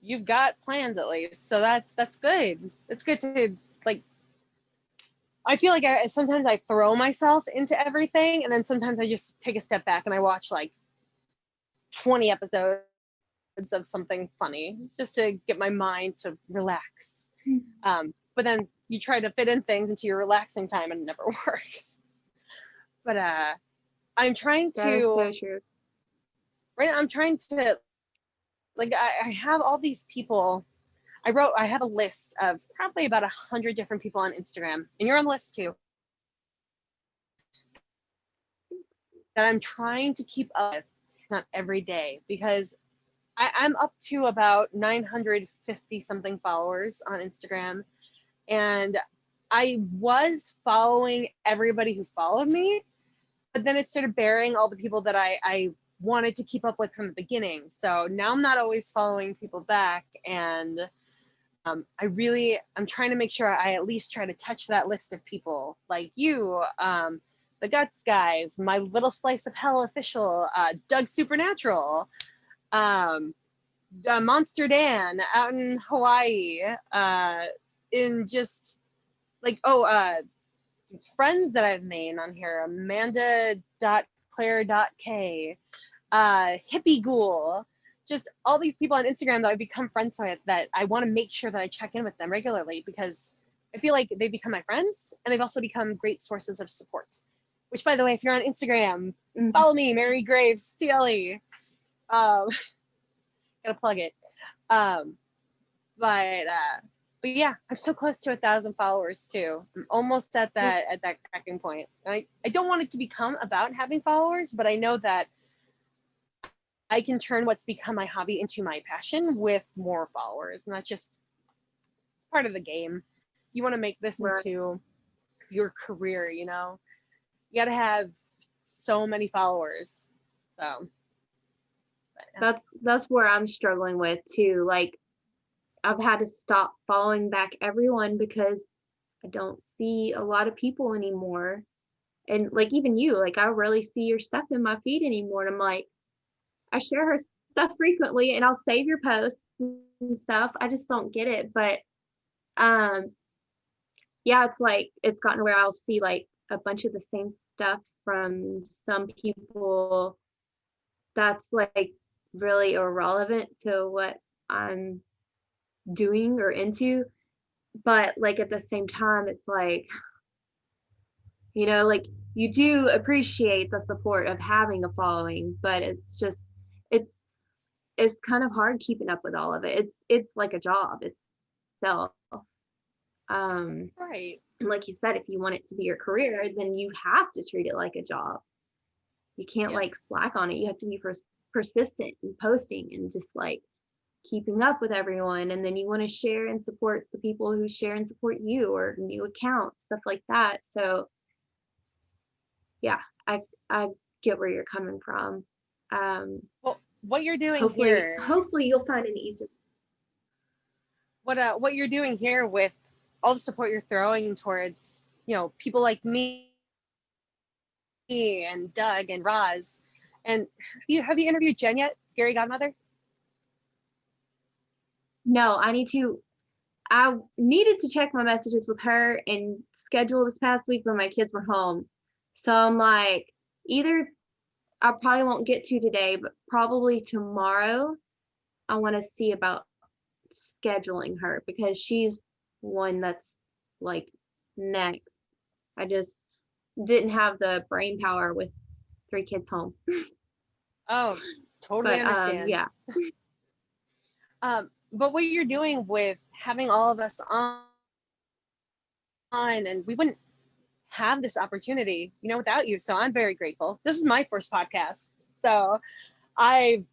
you've got plans at least, so that's good. It's good to like. I feel like sometimes I throw myself into everything, and then sometimes I just take a step back and I watch like 20 episodes of something funny just to get my mind to relax. But then you try to fit in things into your relaxing time, and it never works. But I'm trying to. That is so true. Right now, I'm trying to. Like I have all these people. I have a list of probably about 100 different people on Instagram, and you're on the list too, that I'm trying to keep up with, not every day, because I'm up to about 950 something followers on Instagram, and I was following everybody who followed me, but then it started bearing all the people that I wanted to keep up with from the beginning. So now I'm not always following people back, and I'm trying to make sure I at least try to touch that list of people like you, the Guts guys, My Little Slice of Hell official, Doug Supernatural, Monster Dan out in Hawaii, in just like, friends that I've made on here, Amanda.Claire.K, Hippie Ghoul, just all these people on Instagram that I've become friends with that I want to make sure that I check in with them regularly, because I feel like they become my friends and they've also become great sources of support. Which, by the way, if you're on Instagram, follow me, Maire Graves, CLE. Gotta plug it. But yeah, I'm so close to 1,000 followers too. I'm almost at that cracking point. I don't want it to become about having followers, but I know that I can turn what's become my hobby into my passion with more followers, and that's just part of the game. You want to make this into your career, you know? You got to have so many followers. So that's where I'm struggling with too. Like, I've had to stop following back everyone because I don't see a lot of people anymore. And like, even you, like, I rarely see your stuff in my feed anymore. And I'm like, I share her stuff frequently and I'll save your posts and stuff. I just don't get it. But yeah, it's like, it's gotten where I'll see like a bunch of the same stuff from some people that's like really irrelevant to what I'm doing or into. But like at the same time, it's like, you know, like, you do appreciate the support of having a following, but it's just, it's it's kind of hard keeping up with all of it. It's like a job itself. right. And like you said, if you want it to be your career, then you have to treat it like a job. You can't like slack on it. You have to be persistent and posting and just like keeping up with everyone. And then you want to share and support the people who share and support you, or new accounts, stuff like that. So yeah, I get where you're coming from. Well, what you're doing hopefully you'll find an easier. What you're doing here with all the support you're throwing towards, you know, people like me and Doug and Roz. And have you interviewed Jen yet? Scary Godmother? No, I needed to check my messages with her and schedule this past week when my kids were home. So I'm like, either I probably won't get to today, but probably tomorrow. I want to see about scheduling her because she's one that's like next. I just didn't have the brain power with 3 kids home. Oh, totally But understand. yeah. But what you're doing with having all of us on, and we wouldn't have this opportunity, you know, without you. So I'm very grateful. This is my first podcast, so I'm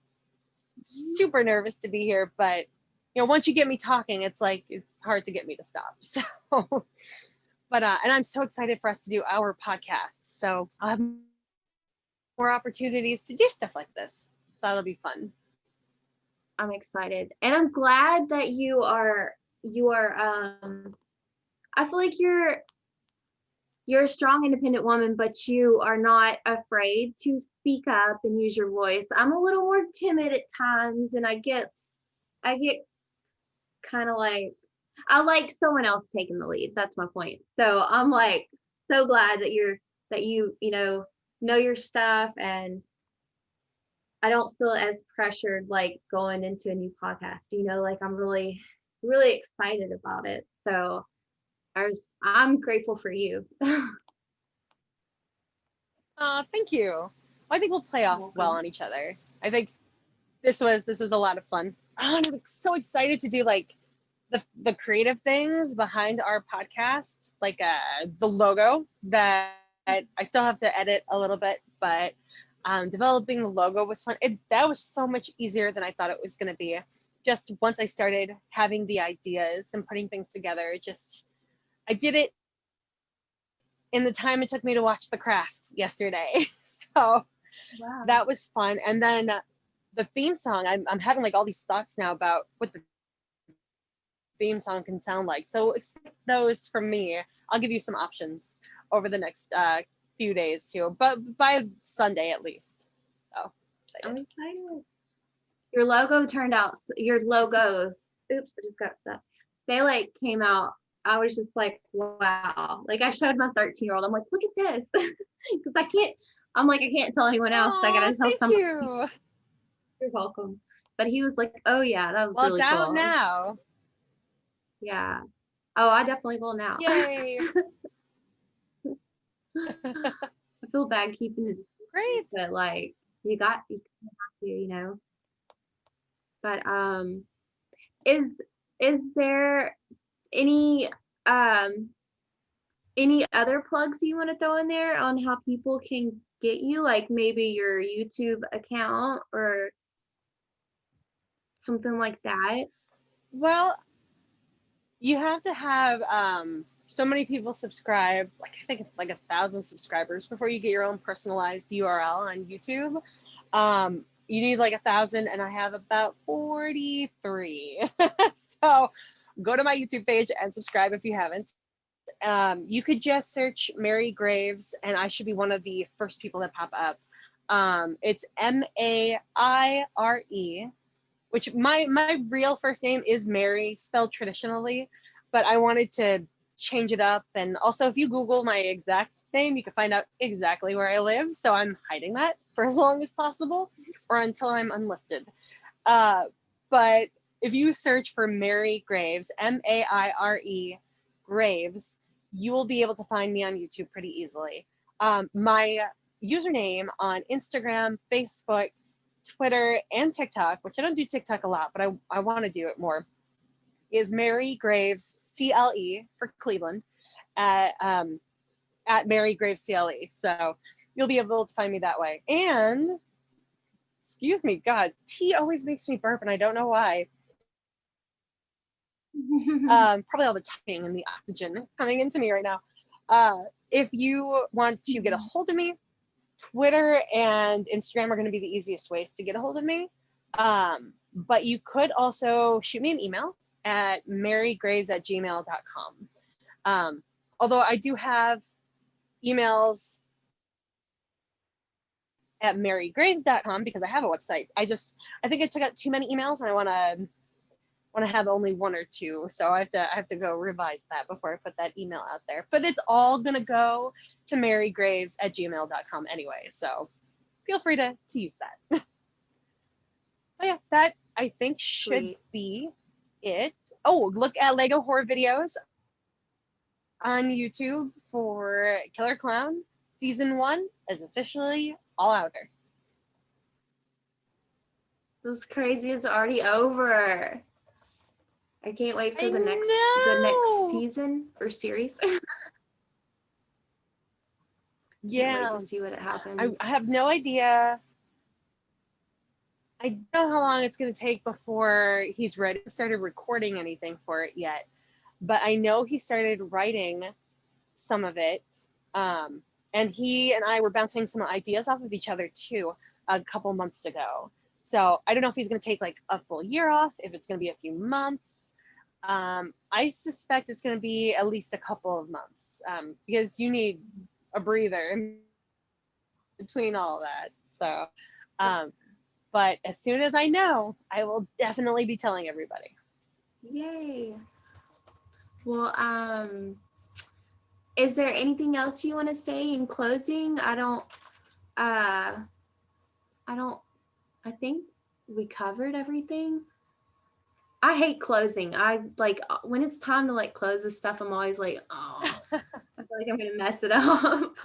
super nervous to be here. But you know, once you get me talking, it's like it's hard to get me to stop. So, but and I'm so excited for us to do our podcast. So I'll have more opportunities to do stuff like this. So that'll be fun. I'm excited, and I'm glad that you are I feel like you're a strong, independent woman, but you are not afraid to speak up and use your voice. I'm a little more timid at times, and I get kind of like, I like someone else taking the lead. That's my point. So I'm like so glad that you know your stuff, and I don't feel as pressured like going into a new podcast. You know, like I'm really, really excited about it. So I'm grateful for you. Thank you. I think we'll play off well on each other. I think this was a lot of fun. Oh, I'm so excited to do like the creative things behind our podcast, like the logo that I still have to edit a little bit, but developing the logo was fun. That was so much easier than I thought it was going to be. Just once I started having the ideas and putting things together, I did it in the time it took me to watch The Craft yesterday. So Wow. that was fun. And then the theme song, I'm having like all these thoughts now about what the theme song can sound like. So expect those from me. I'll give you some options over the next few days too, but by Sunday at least. So I'm excited. Your logo turned out, your logos, oops, I just got stuff. They like came out I was just like, wow. Like I showed my 13-year-old, I'm like, look at this. Because I can't, I'm like, I can't tell anyone else. I Oh, gotta tell thank somebody. you. You're welcome. But he was like, oh yeah, that was Well, it's really out cool. now. Yeah. Oh, I definitely will now. Yay. I feel bad keeping it, Great. but like you have to, you know. But is there any um any other plugs you want to throw in there on how people can get you, like maybe your YouTube account or something like that? Well, you have to have so many people subscribe, like I think it's like 1,000 subscribers before you get your own personalized URL on YouTube. You need like 1,000, and I have about 43. So go to my YouTube page and subscribe if you haven't. You could just search Maire Graves, and I should be one of the first people that pop up. It's Maire, which my real first name is Mary, spelled traditionally, but I wanted to change it up. And also, if you Google my exact name, you can find out exactly where I live. So I'm hiding that for as long as possible, or until I'm unlisted. But if you search for Maire Graves, Maire Graves, you will be able to find me on YouTube pretty easily. My username on Instagram, Facebook, Twitter, and TikTok, which I don't do TikTok a lot, but I want to do it more, is Maire Graves CLE for Cleveland at Maire Graves CLE. So you'll be able to find me that way. And excuse me, God, tea always makes me burp, and I don't know why. Probably all the typing and the oxygen coming into me right now. If you want to get a hold of me, Twitter and Instagram are going to be the easiest ways to get a hold of me. But you could also shoot me an email at marygraves@gmail.com. Although I do have emails at marygraves.com because I have a website. I think I took out too many emails, and I want to have only one or two. So I have to go revise that before I put that email out there. But it's all going to go to marygraves@gmail.com anyway. So feel free to use that. But yeah, that I think should Sweet. be it. Oh, look at Lego horror videos on YouTube for Killer Clown. Season 1 is officially all out there. That's crazy. It's already over. I can't wait for I the next know. season or series. Can't wait Yeah, to see what happens. I have no idea. I don't know how long it's going to take before he's ready to start recording anything for it yet. But I know he started writing some of it. And he and I were bouncing some ideas off of each other too a couple months ago. So I don't know if he's going to take like a full year off, if it's going to be a few months. I suspect it's going to be at least a couple of months because you need a breather in between all of that. So, but as soon as I know, I will definitely be telling everybody. Yay. Well, is there anything else you want to say in closing? I think we covered everything. I hate closing. I like when it's time to like close this stuff, I'm always like, oh, I feel like I'm gonna mess it up.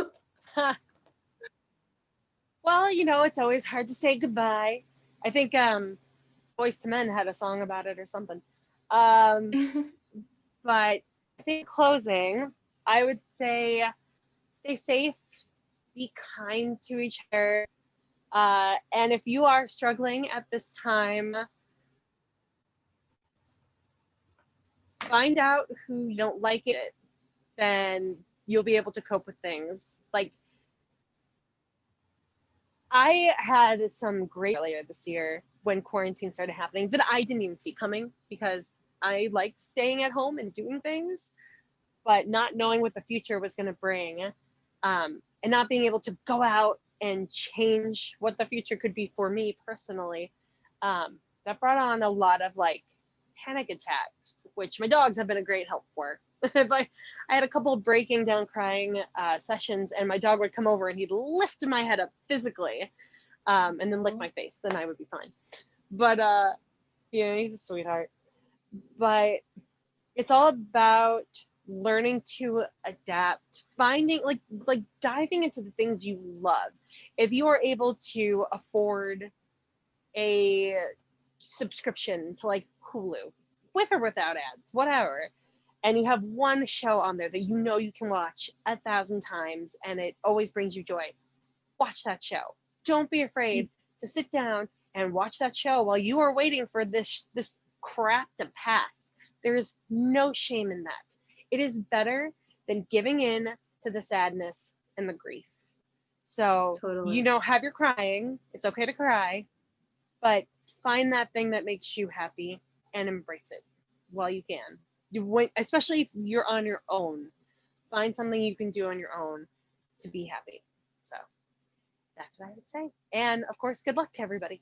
Well, it's always hard to say goodbye. I think Boyz II Men had a song about it or something. But I think closing, I would say stay safe, be kind to each other. And if you are struggling at this time, find out who you don't like it, then you'll be able to cope with things. Like, I had some great earlier this year when quarantine started happening that I didn't even see coming because I liked staying at home and doing things, but not knowing what the future was going to bring, and not being able to go out and change what the future could be for me personally. That brought on a lot of like panic attacks, which my dogs have been a great help for. If I had a couple of breaking down crying sessions, and my dog would come over and he'd lift my head up physically, and then lick my face, then I would be fine. But yeah, he's a sweetheart. But it's all about learning to adapt, finding like diving into the things you love. If you are able to afford a subscription to like Hulu, with or without ads, whatever, and you have one show on there that you know you can watch 1,000 times and it always brings you joy, watch that show. Don't be afraid to sit down and watch that show while you are waiting for this crap to pass. There is no shame in that. It is better than giving in to the sadness and the grief. So, Totally. you know, have your crying. It's okay to cry, but find that thing that makes you happy and embrace it while you can. Especially if you're on your own, find something you can do on your own to be happy. So that's what I would say. And of course, good luck to everybody.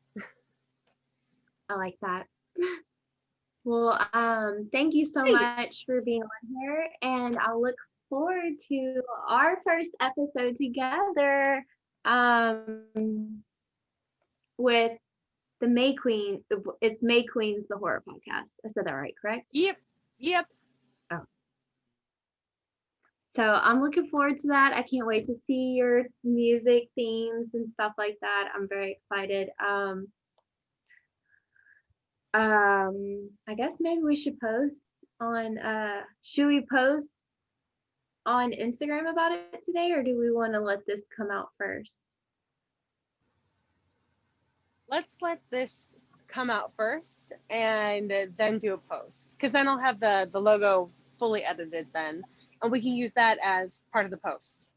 I like that. Well, thank you so much for being on here, and I'll look forward to our first episode together with the May Queen. It's May Queens, the horror podcast. I said that right, correct? Yep. Oh. So I'm looking forward to that. I can't wait to see your music themes and stuff like that. I'm very excited. I guess maybe we should post on should we post on Instagram about it today, or do we want to let this come out first? Let's let this come out first and then do a post, because then I'll have the logo fully edited then, and we can use that as part of the post.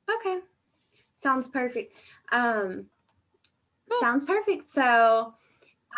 Okay. Sounds perfect. Sounds perfect. So